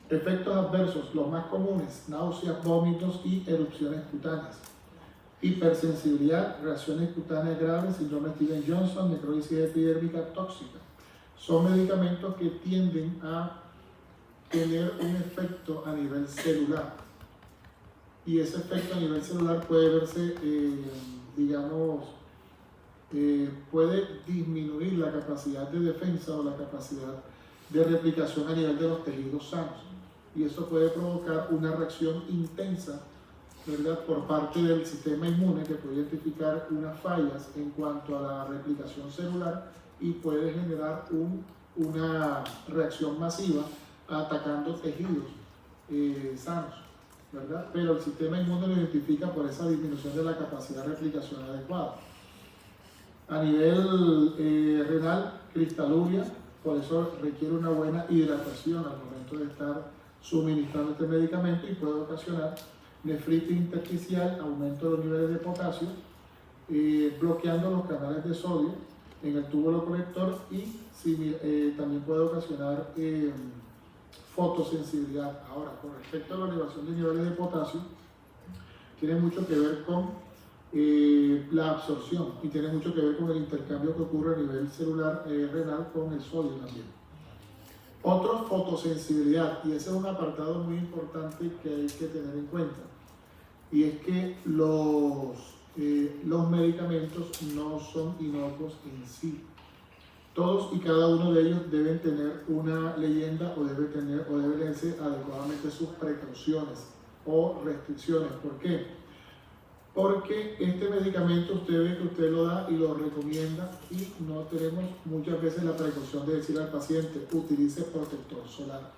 Efectos adversos, los más comunes: náuseas, vómitos y erupciones cutáneas. Hipersensibilidad, reacciones cutáneas graves, síndrome Stevens-Johnson, necrosis epidérmica tóxica. Son medicamentos que tienden a tener un efecto a nivel celular. Y ese efecto a nivel celular puede verse, puede disminuir la capacidad de defensa o la capacidad de replicación a nivel de los tejidos sanos. Y eso puede provocar una reacción intensa, ¿verdad?, por parte del sistema inmune, que puede identificar unas fallas en cuanto a la replicación celular y puede generar una reacción masiva atacando tejidos sanos, ¿verdad? Pero el sistema inmune lo identifica por esa disminución de la capacidad de replicación adecuada. A nivel renal, cristaluria, por eso requiere una buena hidratación al momento de estar suministrando este medicamento y puede ocasionar nefritis intersticial, aumento de los niveles de potasio, bloqueando los canales de sodio en el túbulo colector y también puede ocasionar fotosensibilidad. Ahora, con respecto a la elevación de niveles de potasio, tiene mucho que ver con la absorción y tiene mucho que ver con el intercambio que ocurre a nivel celular renal con el sodio también. Otro, fotosensibilidad, y ese es un apartado muy importante que hay que tener en cuenta, y es que los medicamentos no son inocuos en sí. Todos y cada uno de ellos deben tener una leyenda o debe leerse adecuadamente sus precauciones o restricciones. ¿Por qué? Porque este medicamento usted ve que usted lo da y lo recomienda y no tenemos muchas veces la precaución de decir al paciente utilice protector solar.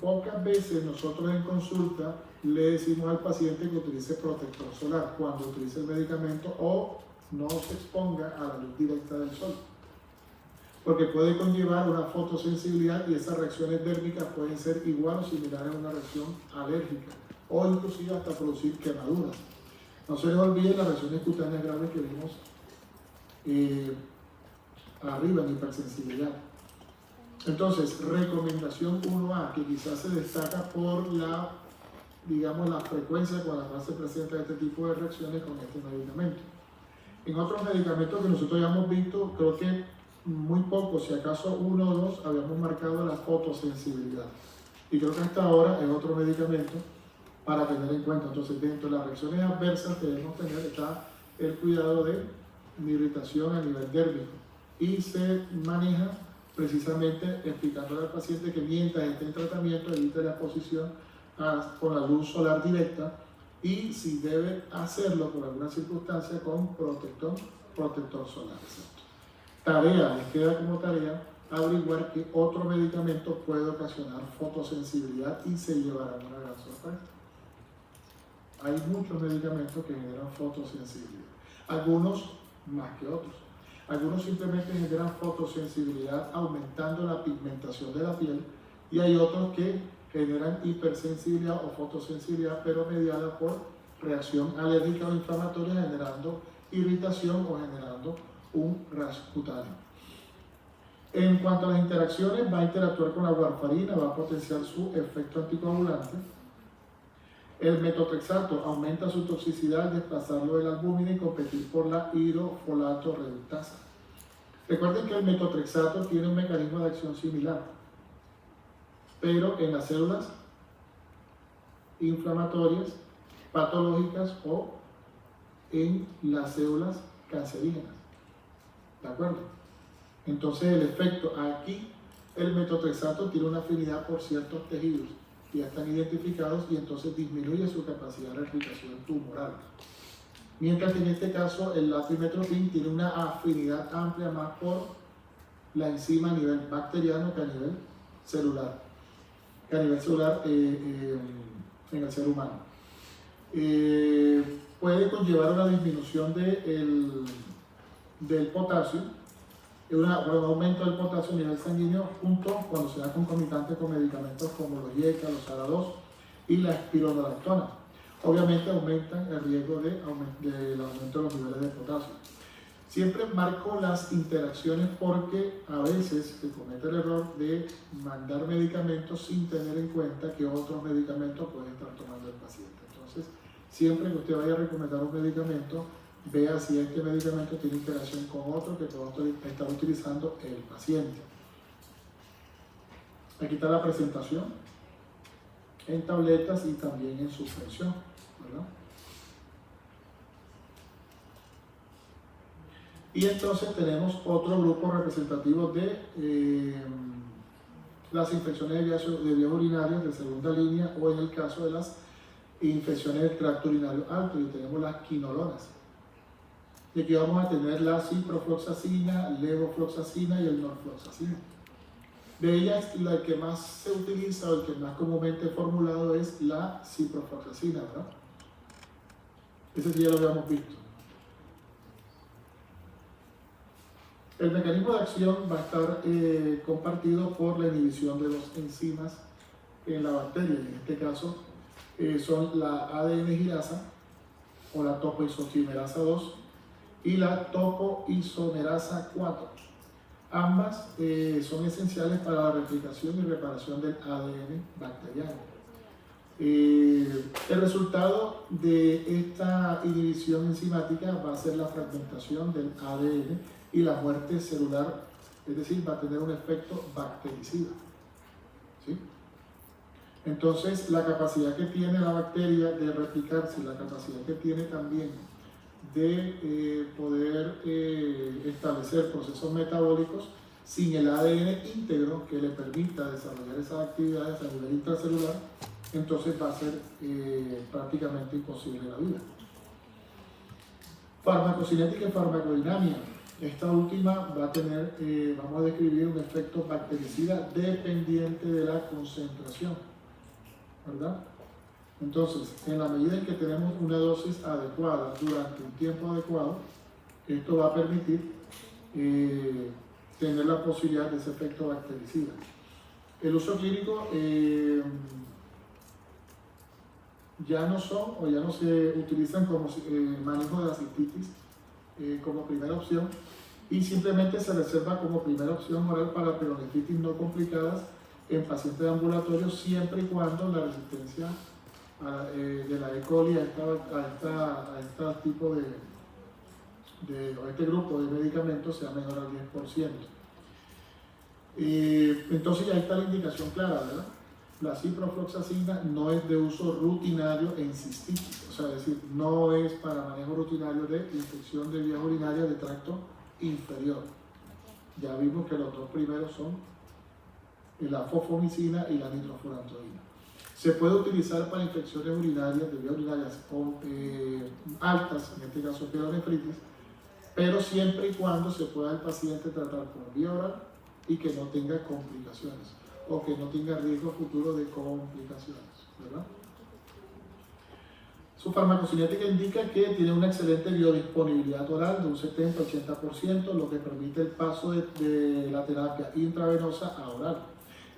Pocas veces nosotros en consulta le decimos al paciente que utilice protector solar cuando utilice el medicamento o no se exponga a la luz directa del sol, porque puede conllevar una fotosensibilidad y esas reacciones dérmicas pueden ser igual o similares a una reacción alérgica o inclusive hasta producir quemaduras. No se les olvide las reacciones cutáneas graves que vimos arriba en hipersensibilidad. Entonces, recomendación 1A, que quizás se destaca por la frecuencia con la cual se presenta este tipo de reacciones con este medicamento. En otros medicamentos que nosotros ya hemos visto, creo que muy pocos, si acaso 1 o 2, habíamos marcado la fotosensibilidad. Y creo que hasta ahora es otro medicamento para tener en cuenta. Entonces, dentro de las reacciones adversas que debemos tener está el cuidado de irritación a nivel dérmico. Y se maneja precisamente explicándole al paciente que mientras esté en tratamiento evite la exposición con la luz solar directa y si debe hacerlo por alguna circunstancia con protector solar. ¿Cierto? Tarea, les queda como tarea averiguar que otro medicamento puede ocasionar fotosensibilidad y se llevará una gran sorpresa. Hay muchos medicamentos que generan fotosensibilidad, algunos más que otros. Algunos simplemente generan fotosensibilidad aumentando la pigmentación de la piel y hay otros que generan hipersensibilidad o fotosensibilidad pero mediada por reacción alérgica o inflamatoria generando irritación o generando un rash cutáneo. En cuanto a las interacciones, va a interactuar con la warfarina, va a potenciar su efecto anticoagulante. El metotrexato aumenta su toxicidad al desplazarlo de la albúmina y competir por la hidrofolato reductasa. Recuerden que el metotrexato tiene un mecanismo de acción similar, pero en las células inflamatorias, patológicas o en las células cancerígenas. ¿De acuerdo? Entonces el efecto aquí, el metotrexato tiene una afinidad por ciertos tejidos que ya están identificados y entonces disminuye su capacidad de replicación tumoral. Mientras que en este caso el latrimestoprim tiene una afinidad amplia más por la enzima a nivel bacteriano que a nivel celular, en el ser humano. Puede conllevar una disminución del potasio, un aumento del potasio a nivel sanguíneo junto cuando se da concomitante con medicamentos como los IECA, los ARA2 y la espironolactona. Obviamente aumentan el riesgo del aumento de los niveles de potasio. Siempre marco las interacciones porque a veces se comete el error de mandar medicamentos sin tener en cuenta que otros medicamentos pueden estar tomando el paciente. Entonces, siempre que usted vaya a recomendar un medicamento, vea si este medicamento tiene interacción con otro que pueda estar utilizando el paciente. Aquí está la presentación en tabletas y también en suspensión, ¿verdad? Y entonces tenemos otro grupo representativo de las infecciones de vías urinarias de segunda línea o en el caso de las infecciones del tracto urinario alto y tenemos las quinolonas. Y aquí vamos a tener la ciprofloxacina, levofloxacina y el norfloxacina. De ellas, la que más se utiliza o el que más comúnmente formulado es la ciprofloxacina, ¿verdad? Ese sí ya lo habíamos visto. El mecanismo de acción va a estar compartido por la inhibición de dos enzimas en la bacteria. En este caso son la ADN girasa o la topoisomerasa 2 y la topoisomerasa 4. Ambas son esenciales para la replicación y reparación del ADN bacteriano. El resultado de esta inhibición enzimática va a ser la fragmentación del ADN y la muerte celular, es decir, va a tener un efecto bactericida. ¿Sí? Entonces, la capacidad que tiene la bacteria de replicarse, la capacidad que tiene también de poder establecer procesos metabólicos sin el ADN íntegro que le permita desarrollar esas actividades a nivel intracelular, entonces va a ser prácticamente imposible la vida. Farmacocinética y farmacodinámica. Esta última va a tener, vamos a describir un efecto bactericida dependiente de la concentración, ¿verdad? Entonces, en la medida en que tenemos una dosis adecuada durante un tiempo adecuado, esto va a permitir tener la posibilidad de ese efecto bactericida. El uso clínico ya no se utilizan como manejo de la cistitis como primera opción, y simplemente se reserva como primera opción oral para peritonitis no complicadas en pacientes ambulatorios, siempre y cuando la resistencia de la E. coli a este tipo a este grupo de medicamentos sea menor al 10%. Entonces ya está la indicación clara, ¿verdad? La ciprofloxacina no es de uso rutinario en cistitis, o sea, es decir, no es para manejo rutinario de infección de vías urinarias de tracto inferior. Ya vimos que los dos primeros son la fosfomicina y la nitrofurantoína. Se puede utilizar para infecciones urinarias, de vías urinarias altas, en este caso pielonefritis, pero siempre y cuando se pueda el paciente tratar por vía oral y que no tenga complicaciones o que no tenga riesgo futuro de complicaciones, ¿verdad? Su farmacocinética indica que tiene una excelente biodisponibilidad oral de un 70-80%, lo que permite el paso de la terapia intravenosa a oral.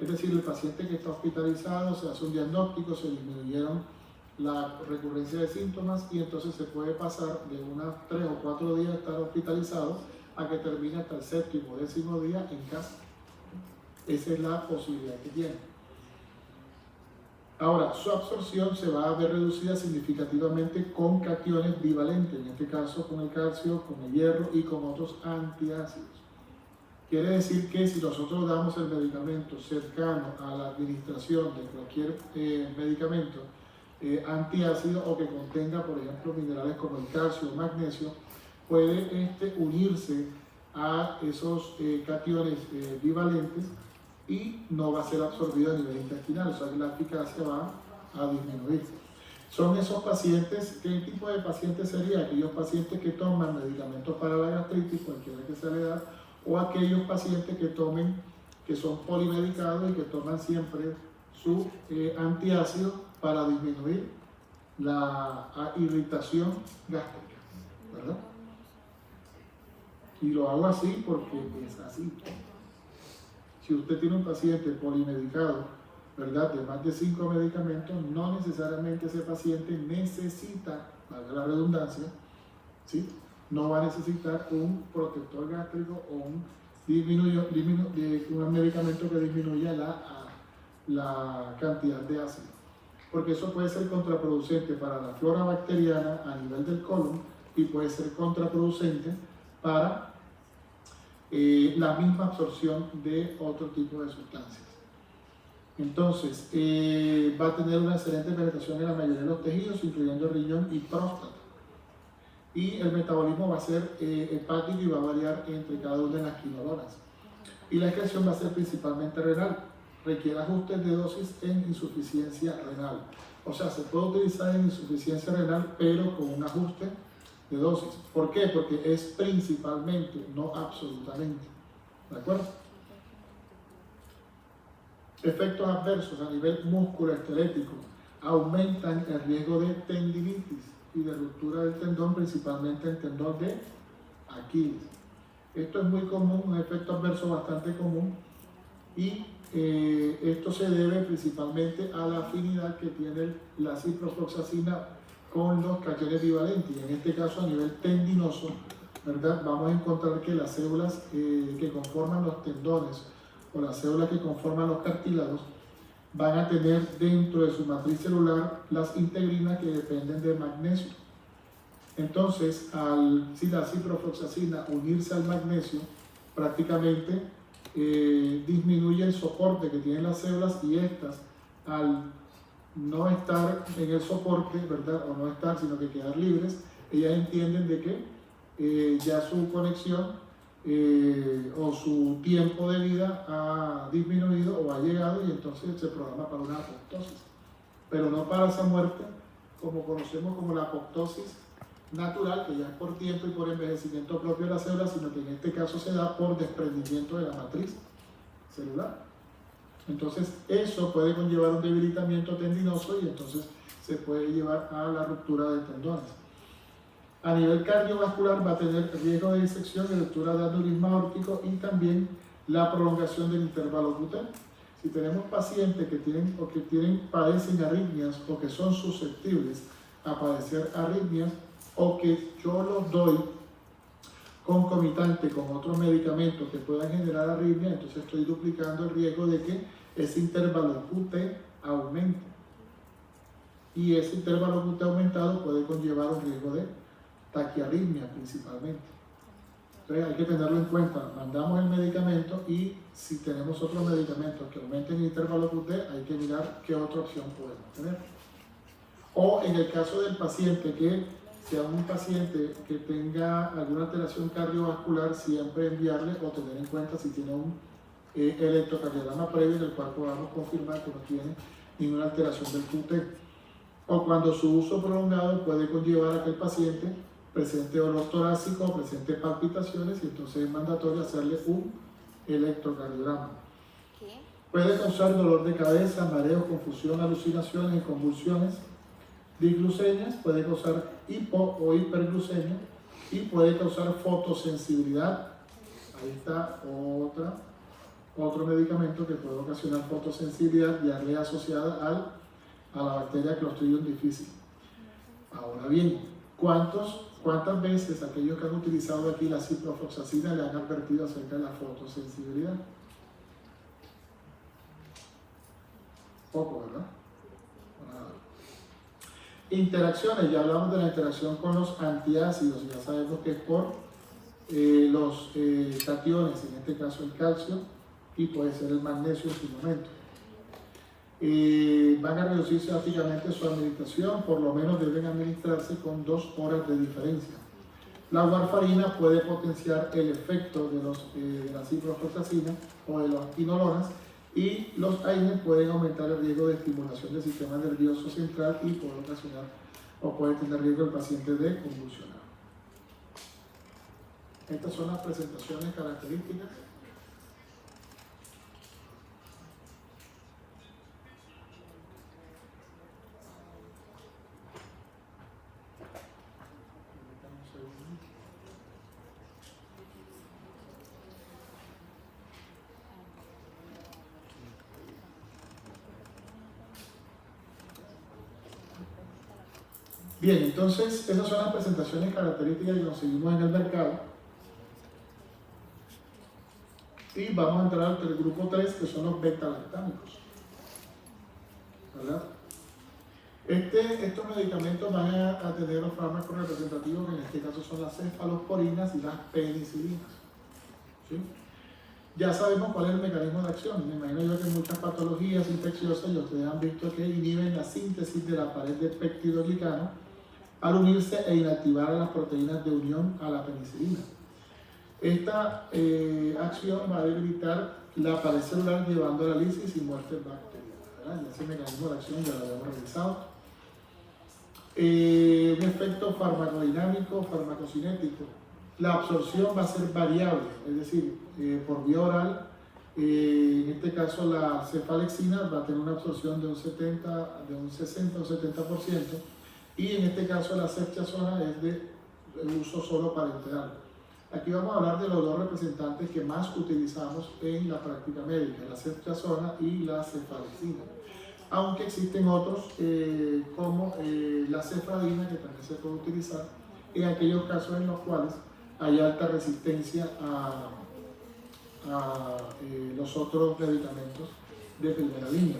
Es decir, el paciente que está hospitalizado, se hace un diagnóstico, se disminuyeron la recurrencia de síntomas y entonces se puede pasar de unas 3 o 4 días de estar hospitalizado a que termine hasta el 7º o 10º día en casa. Esa es la posibilidad que tiene. Ahora, su absorción se va a ver reducida significativamente con cationes bivalentes, en este caso con el calcio, con el hierro y con otros antiácidos. Quiere decir que si nosotros damos el medicamento cercano a la administración de cualquier medicamento antiácido o que contenga, por ejemplo, minerales como el calcio o magnesio, puede unirse a esos cationes bivalentes y no va a ser absorbido a nivel intestinal, o sea que la eficacia va a disminuir. Son esos pacientes, ¿qué tipo de pacientes sería? Aquellos pacientes que toman medicamentos para la gastritis, cualquiera que sea la edad, o aquellos pacientes que son polimedicados y que toman siempre su antiácido para disminuir la irritación gástrica, ¿verdad? Y lo hago así porque es así. Si usted tiene un paciente polimedicado, ¿verdad?, de más de 5 medicamentos, no necesariamente ese paciente necesita, valga la redundancia, ¿sí?, no va a necesitar un protector gástrico o un medicamento que disminuya la cantidad de ácido, porque eso puede ser contraproducente para la flora bacteriana a nivel del colon y puede ser contraproducente para la misma absorción de otro tipo de sustancias. Entonces, va a tener una excelente penetración en la mayoría de los tejidos, incluyendo riñón y próstata. Y el metabolismo va a ser hepático y va a variar entre cada una de las quinolonas. Y la excreción va a ser principalmente renal. Requiere ajustes de dosis en insuficiencia renal. O sea, se puede utilizar en insuficiencia renal, pero con un ajuste de dosis. ¿Por qué? Porque es principalmente, no absolutamente. ¿De acuerdo? Efectos adversos a nivel musculoesquelético. Aumentan el riesgo de tendinitis y de ruptura del tendón, principalmente el tendón de Aquiles. Esto es muy común, un efecto adverso bastante común, y esto se debe principalmente a la afinidad que tiene la ciprofloxacina con los cationes bivalentes. En este caso, a nivel tendinoso, ¿verdad?, vamos a encontrar que las células que conforman los tendones o las células que conforman los cartílagos van a tener dentro de su matriz celular las integrinas que dependen de magnesio. Entonces, si la ciprofloxacina unirse al magnesio, prácticamente disminuye el soporte que tienen las células, y estas, al no estar en el soporte, ¿verdad?, o no estar, sino que quedar libres, ellas entienden de que ya su conexión o su tiempo de vida ha disminuido o ha llegado y entonces se programa para una apoptosis, pero no para esa muerte como conocemos como la apoptosis natural, que ya es por tiempo y por envejecimiento propio de la célula, sino que en este caso se da por desprendimiento de la matriz celular. Entonces eso puede conllevar un debilitamiento tendinoso y entonces se puede llevar a la ruptura de tendones. A nivel cardiovascular va a tener riesgo de disección y ruptura de aneurisma aórtico y también la prolongación del intervalo QT. Si tenemos pacientes que padecen arritmias o que son susceptibles a padecer arritmias o que yo los doy concomitante con otros medicamentos que puedan generar arritmia, entonces estoy duplicando el riesgo de que ese intervalo QT aumente. Y ese intervalo QT aumentado puede conllevar un riesgo de taquiarritmia principalmente. Entonces hay que tenerlo en cuenta. Mandamos el medicamento y si tenemos otros medicamentos que aumenten el intervalo QT, hay que mirar qué otra opción podemos tener. O en el caso del paciente que sea un paciente que tenga alguna alteración cardiovascular, siempre enviarle o tener en cuenta si tiene un electrocardiograma previo en el cual podamos confirmar que no tiene ninguna alteración del QT. O cuando su uso prolongado puede conllevar a que el paciente presente dolor torácico, presente palpitaciones y entonces es mandatorio hacerle un electrocardiograma. Puede causar dolor de cabeza, mareos, confusión, alucinaciones y convulsiones. Disglucemias, puede causar hipo o hiperglucemia y puede causar fotosensibilidad. Ahí está otro medicamento que puede ocasionar fotosensibilidad, diarrea asociada a la bacteria Clostridium difficile. Ahora bien, ¿cuántas veces aquellos que han utilizado aquí la ciprofloxacina le han advertido acerca de la fotosensibilidad? Poco, ¿verdad? Nada. Interacciones, ya hablamos de la interacción con los antiácidos, ya sabemos que es por los cationes, en este caso el calcio, y puede ser el magnesio en su momento. Van a reducirse drásticamente su administración, por lo menos deben administrarse con 2 horas de diferencia. La warfarina puede potenciar el efecto de la ciprofloxacina o de las quinolonas y los AINES pueden aumentar el riesgo de estimulación del sistema nervioso central y puede ocasionar o puede tener riesgo el paciente de convulsionar. Estas son las presentaciones características. Bien, entonces esas son las presentaciones características que conseguimos en el mercado. Y vamos a entrar al grupo 3, que son los beta-lactámicos. ¿Verdad? Estos medicamentos van a tener los fármacos representativos, que en este caso son las cefalosporinas y las penicilinas. ¿Sí? Ya sabemos cuál es el mecanismo de acción. Me imagino yo que en muchas patologías infecciosas, y ustedes han visto que inhiben la síntesis de la pared de peptidoglicano al unirse e inactivar a las proteínas de unión a la penicilina. Esta acción va a debilitar la pared celular llevando a la lisis y muerte bacteriana. Ese mecanismo de acción ya lo habíamos revisado. Un efecto farmacodinámico, farmacocinético. La absorción va a ser variable, es decir, por vía oral. En este caso la cefalexina va a tener una absorción de un 60 o 70%. Y en este caso la ceftriaxona es de uso solo parenteral. Aquí vamos a hablar de los 2 representantes que más utilizamos en la práctica médica, la ceftriaxona y la cefalexina. Aunque existen otros como la cefradina, que también se puede utilizar en aquellos casos en los cuales hay alta resistencia a los otros medicamentos de primera línea.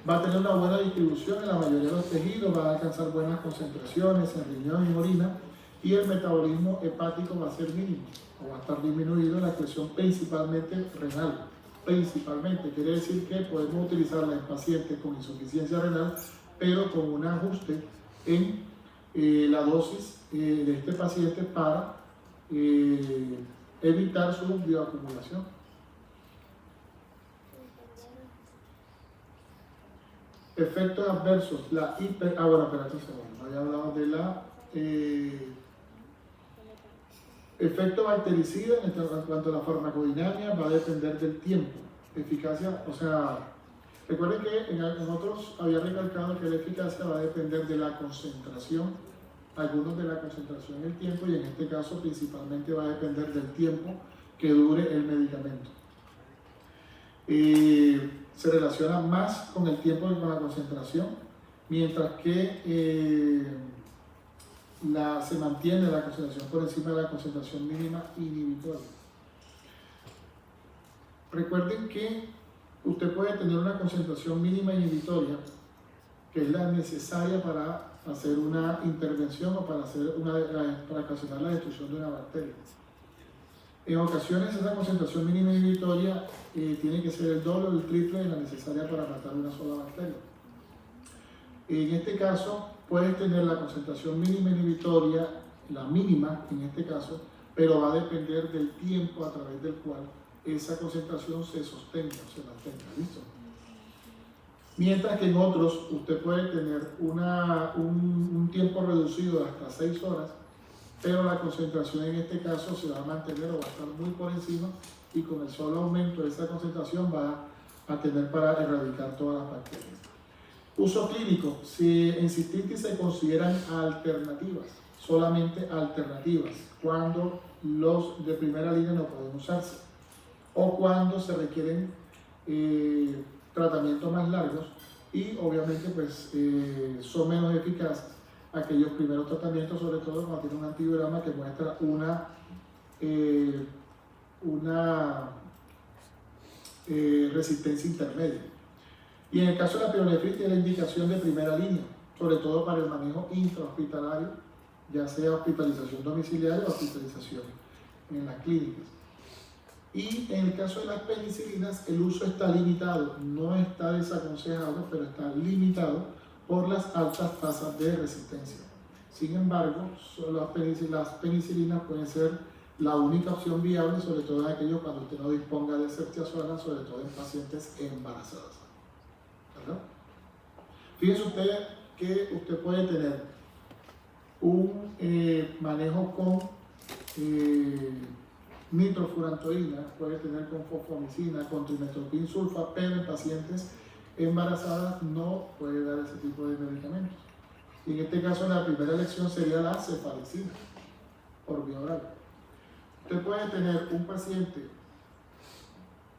Va a tener una buena distribución en la mayoría de los tejidos, va a alcanzar buenas concentraciones en riñón y orina y el metabolismo hepático va a ser mínimo o va a estar disminuido en la expresión principalmente renal. Principalmente quiere decir que podemos utilizarla en pacientes con insuficiencia renal, pero con un ajuste en la dosis de este paciente para evitar su bioacumulación. Efectos adversos, había hablado de la efecto bactericida en cuanto a la farmacodinámica va a depender del tiempo, eficacia, o sea, recuerden que en otros había recalcado que la eficacia va a depender de la concentración, algunos de la concentración en el tiempo, y en este caso principalmente va a depender del tiempo que dure el medicamento. Se relaciona más con el tiempo que con la concentración, mientras que se mantiene la concentración por encima de la concentración mínima inhibitoria. Recuerden que usted puede tener una concentración mínima inhibitoria, que es la necesaria para hacer una intervención o para ocasionar la destrucción de una bacteria. En ocasiones esa concentración mínima inhibitoria tiene que ser el doble o el triple de la necesaria para matar una sola bacteria. En este caso, puedes tener la concentración mínima inhibitoria, la mínima en este caso, pero va a depender del tiempo a través del cual esa concentración se sostenga o se mantenga. ¿Listo? Mientras que en otros usted puede tener un tiempo reducido de hasta 6 horas, pero la concentración en este caso se va a mantener o va a estar muy por encima, y con el solo aumento de esa concentración va a tener para erradicar todas las bacterias. Uso clínico. En cistitis se consideran alternativas, solamente alternativas, cuando los de primera línea no pueden usarse, o cuando se requieren tratamientos más largos, y obviamente pues son menos eficaces aquellos primeros tratamientos, sobre todo cuando tiene un antibiograma que muestra una resistencia intermedia. Y en el caso de la pielonefritis es la indicación de primera línea, sobre todo para el manejo intrahospitalario, ya sea hospitalización domiciliaria o hospitalización en las clínicas. Y en el caso de las penicilinas, el uso está limitado, no está desaconsejado, pero está limitado por las altas tasas de resistencia. Sin embargo, las penicilinas pueden ser la única opción viable, sobre todo en aquellos cuando usted no disponga de ceftriaxona, sobre todo en pacientes embarazadas. ¿Verdad? Fíjense usted que usted puede tener un manejo con nitrofurantoína, puede tener con fosfomicina, con trimethoprim sulfa, pero en pacientes embarazadas no puede dar ese tipo de medicamentos. Y en este caso la primera elección sería la cefalexina por vía oral. Usted puede tener un paciente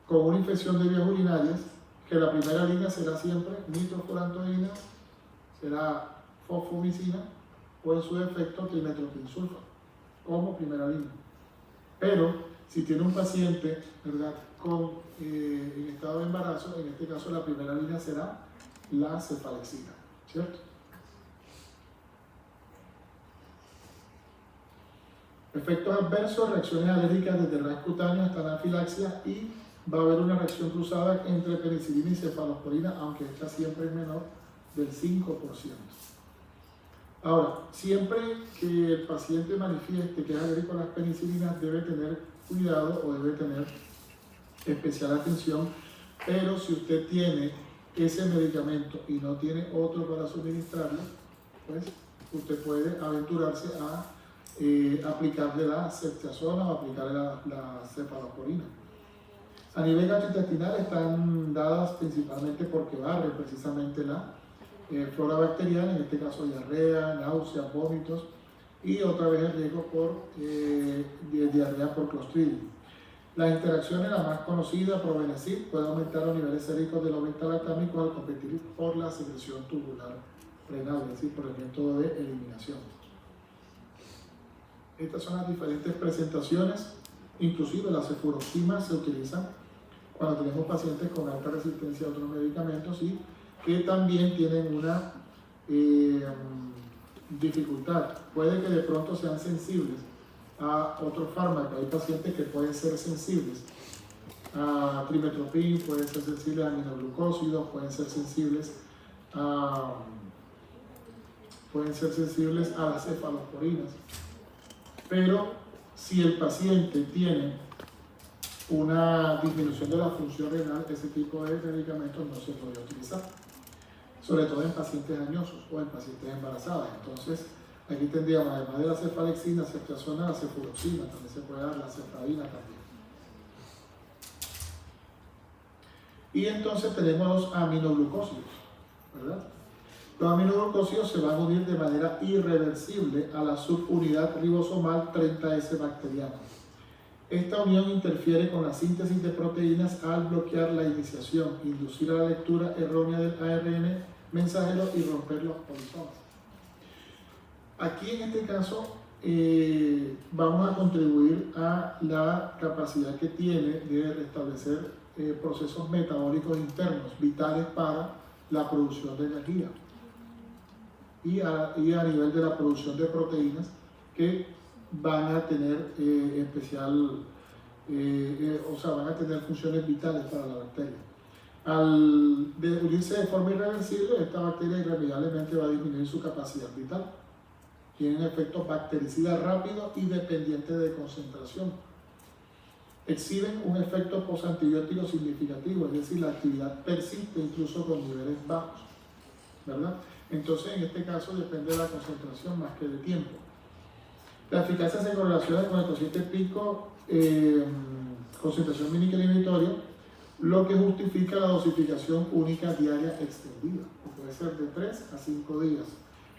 con una infección de vías urinarias, que la primera línea será siempre nitrofurantoína, será fosfomicina, o en su defecto trimethoprim sulfa como primera línea. Pero si tiene un paciente, ¿verdad?, en estado de embarazo, en este caso la primera línea será la cefalexina, ¿cierto? Efectos adversos, reacciones alérgicas desde ras cutáneo hasta anafilaxia, y va a haber una reacción cruzada entre penicilina y cefalosporina, aunque esta siempre es menor del 5%. Ahora, siempre que el paciente manifieste que es alérgico a las penicilinas, debe tener cuidado o debe tener especial atención, pero si usted tiene ese medicamento y no tiene otro para suministrarle, pues usted puede aventurarse a aplicarle la ceftriaxona o aplicarle la cefalosporina. A nivel gastrointestinal están dadas principalmente porque barre precisamente la flora bacteriana, en este caso diarrea, náuseas, vómitos, y otra vez el riesgo por diarrea por Clostridium. Las interacciones, la más conocida, Probenecid, puede aumentar los niveles séricos del oventalactámico al competir por la secreción tubular renal, es decir, por el método de eliminación. Estas son las diferentes presentaciones, inclusive las cefuroximas se utilizan cuando tenemos pacientes con alta resistencia a otros medicamentos y que también tienen una dificultad. Puede que de pronto sean sensibles a otros fármacos. Hay pacientes que pueden ser sensibles a trimethoprim, pueden ser sensibles a aminoglucósidos, pueden ser sensibles a pueden ser sensibles a las cefalosporinas. Pero si el paciente tiene una disminución de la función renal, ese tipo de medicamentos no se puede utilizar, sobre todo en pacientes añosos o en pacientes embarazadas. Entonces, aquí tendríamos, además de la cefalexina, ceftriaxona, la cefuroxima, también se puede dar la cefadina también. Y entonces tenemos los aminoglucósidos, ¿verdad? Los aminoglucósidos se van a unir de manera irreversible a la subunidad ribosomal 30S bacteriana. Esta unión interfiere con la síntesis de proteínas al bloquear la iniciación, inducir a la lectura errónea del ARN mensajero y romper los polisomas. Aquí en este caso vamos a contribuir a la capacidad que tiene de restablecer procesos metabólicos internos vitales para la producción de energía y a nivel de la producción de proteínas que van a tener van a tener funciones vitales para la bacteria. Al unirse de forma irreversible, esta bacteria irremediablemente va a disminuir su capacidad vital. Tiene un efecto bactericida rápido y dependiente de concentración. Exhiben un efecto postantibiótico significativo, es decir, la actividad persiste incluso con niveles bajos, ¿verdad? Entonces, en este caso depende de la concentración más que de tiempo. La eficacia se correlaciona con el cociente pico, concentración mínima inhibitoria, lo que justifica la dosificación única diaria extendida, que puede ser de 3 a 5 días,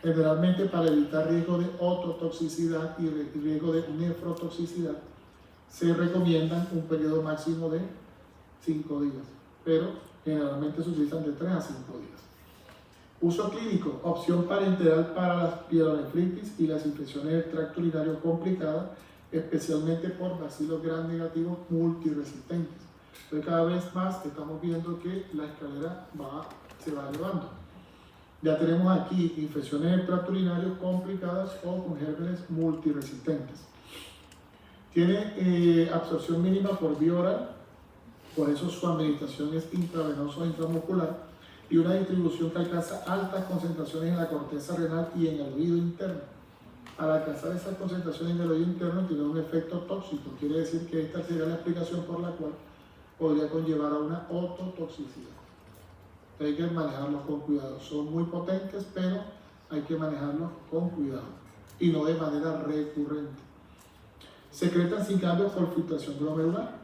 generalmente para evitar riesgo de ototoxicidad y riesgo de nefrotoxicidad. Se recomiendan un periodo máximo de 5 días, pero generalmente se utilizan de 3 a 5 días. Uso clínico, opción parenteral para las pielonefritis y las infecciones del tracto urinario complicadas, especialmente por bacilos gram negativos multiresistentes. Entonces cada vez más estamos viendo que la escalera se va elevando. Ya tenemos aquí infecciones del tracto urinario complicadas o con gérmenes multiresistentes. Tiene absorción mínima por vía oral, por eso su administración es intravenosa o intramuscular, y una distribución que alcanza altas concentraciones en la corteza renal y en el oído interno. Al alcanzar esas concentraciones en el oído interno tiene un efecto tóxico, quiere decir que esta sería la explicación por la cual podría conllevar a una ototoxicidad. Hay que manejarlos con cuidado, son muy potentes, pero hay que manejarlos con cuidado y no de manera recurrente. Secretan sin cambio por filtración glomerular.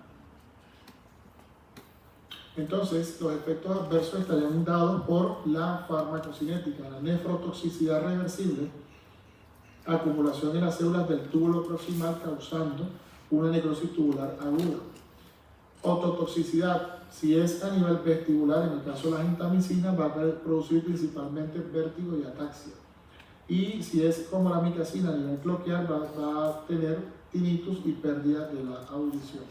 Entonces, los efectos adversos estarían dados por la farmacocinética, la nefrotoxicidad reversible, acumulación en las células del túbulo proximal causando una necrosis tubular aguda. Ototoxicidad, si es a nivel vestibular, en el caso de la gentamicina, va a producir principalmente vértigo y ataxia. Y si es como la micacina a nivel cloaquial, va a tener tinnitus y pérdida de la audición.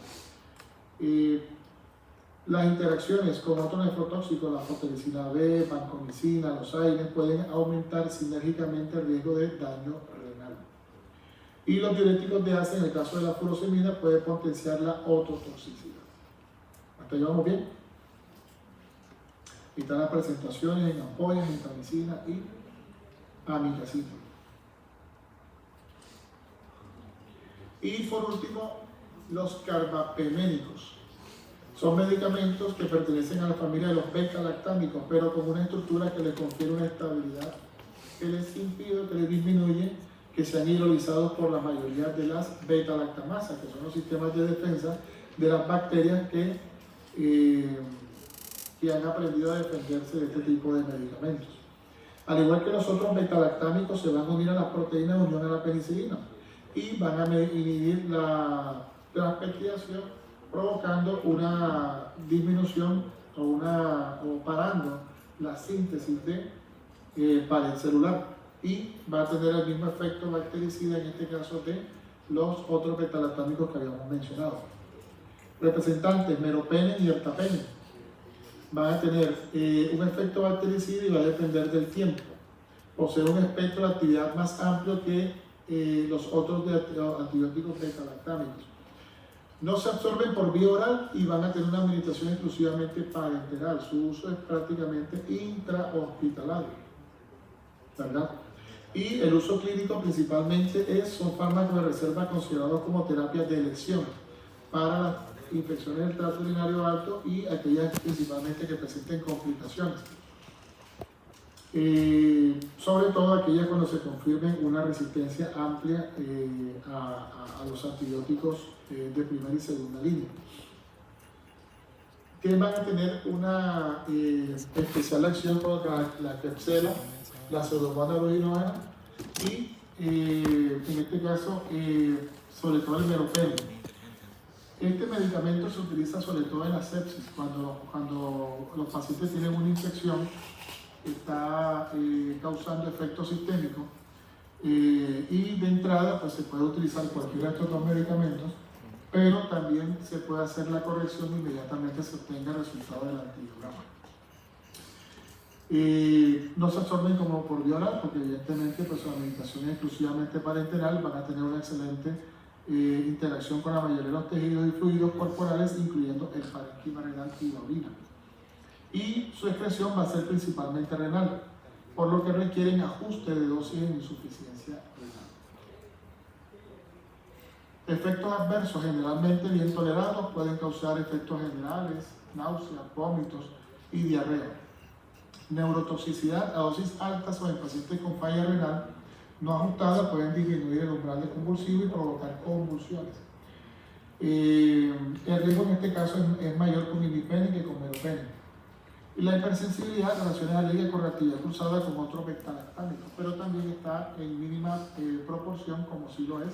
Las interacciones con otros nefrotóxicos, la fotericina B, vancomicina, los AINES, pueden aumentar sinérgicamente el riesgo de daño renal. Y los diuréticos de ACE, en el caso de la furosemida, puede potenciar la ototoxicidad. ¿Hasta ahí vamos bien? Y están las presentaciones en ampollas, gentamicina y amicacina. Y por último, los carbapenémicos. Son medicamentos que pertenecen a la familia de los beta-lactámicos, pero con una estructura que les confiere una estabilidad que les impide, que les disminuye, que sean hidrolizados por la mayoría de las beta-lactamasas, que son los sistemas de defensa de las bacterias que han aprendido a defenderse de este tipo de medicamentos. Al igual que los otros beta-lactámicos, se van a unir a las proteínas de unión a la penicilina y van a inhibir la transpexidación, provocando una disminución o parando la síntesis de pared celular, y va a tener el mismo efecto bactericida en este caso de los otros beta-lactámicos que habíamos mencionado. Representantes meropenem y ertapenem van a tener un efecto bactericida y va a depender del tiempo. Posee un espectro de actividad más amplio que los otros antibióticos beta-lactámicos. No se absorben por vía oral y van a tener una administración exclusivamente parenteral. Su uso es prácticamente intrahospitalario, ¿verdad? Y el uso clínico principalmente son fármacos de reserva considerados como terapias de elección para las infecciones del tracto urinario alto y aquellas principalmente que presenten complicaciones. Sobre todo aquellas cuando se confirme una resistencia amplia a los antibióticos de primera y segunda línea. Que van a tener una especial acción contra la Klebsiella, la Pseudomonas aeruginosa y en este caso sobre todo el meropenem. Este medicamento se utiliza sobre todo en la sepsis, cuando los pacientes tienen una infección que está causando efectos sistémicos y de entrada pues se puede utilizar cualquiera de estos dos medicamentos, pero también se puede hacer la corrección inmediatamente se obtenga el resultado del antibiograma. No se absorben como por vía oral porque evidentemente pues las medicaciones exclusivamente parenteral van a tener una excelente interacción con la mayoría de los tejidos y fluidos corporales, incluyendo el parénquima renal y la orina. Y su excreción va a ser principalmente renal, por lo que requieren ajuste de dosis en insuficiencia renal. Efectos adversos generalmente bien tolerados pueden causar efectos generales, náuseas, vómitos y diarrea. Neurotoxicidad a dosis altas o en pacientes con falla renal no ajustada pueden disminuir el umbral de convulsivo y provocar convulsiones. El riesgo en este caso es mayor con imipenem que con meropenem. Y la hipersensibilidad, relaciones alérgicas con reactividad cruzada con otros beta-lactámicos, pero también está en mínima proporción, como sí lo es,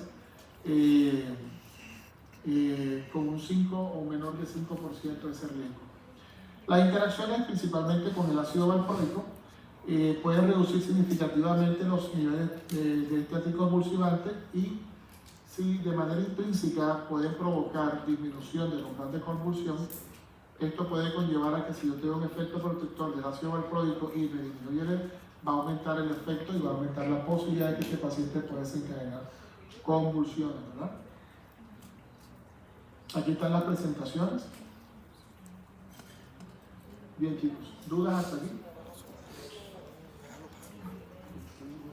con un 5 o menor de 5% de ese riesgo. Las interacciones principalmente con el ácido valproico pueden reducir significativamente los niveles de este anticonvulsivante y si de manera intrínseca pueden provocar disminución del umbral de convulsión. Esto puede conllevar a que si yo tengo un efecto protector del ácido valproico y me disminuye, va a aumentar el efecto y va a aumentar la posibilidad de que este paciente pueda desencadenar convulsiones, ¿verdad? Aquí están las presentaciones. Bien, chicos, ¿dudas hasta aquí?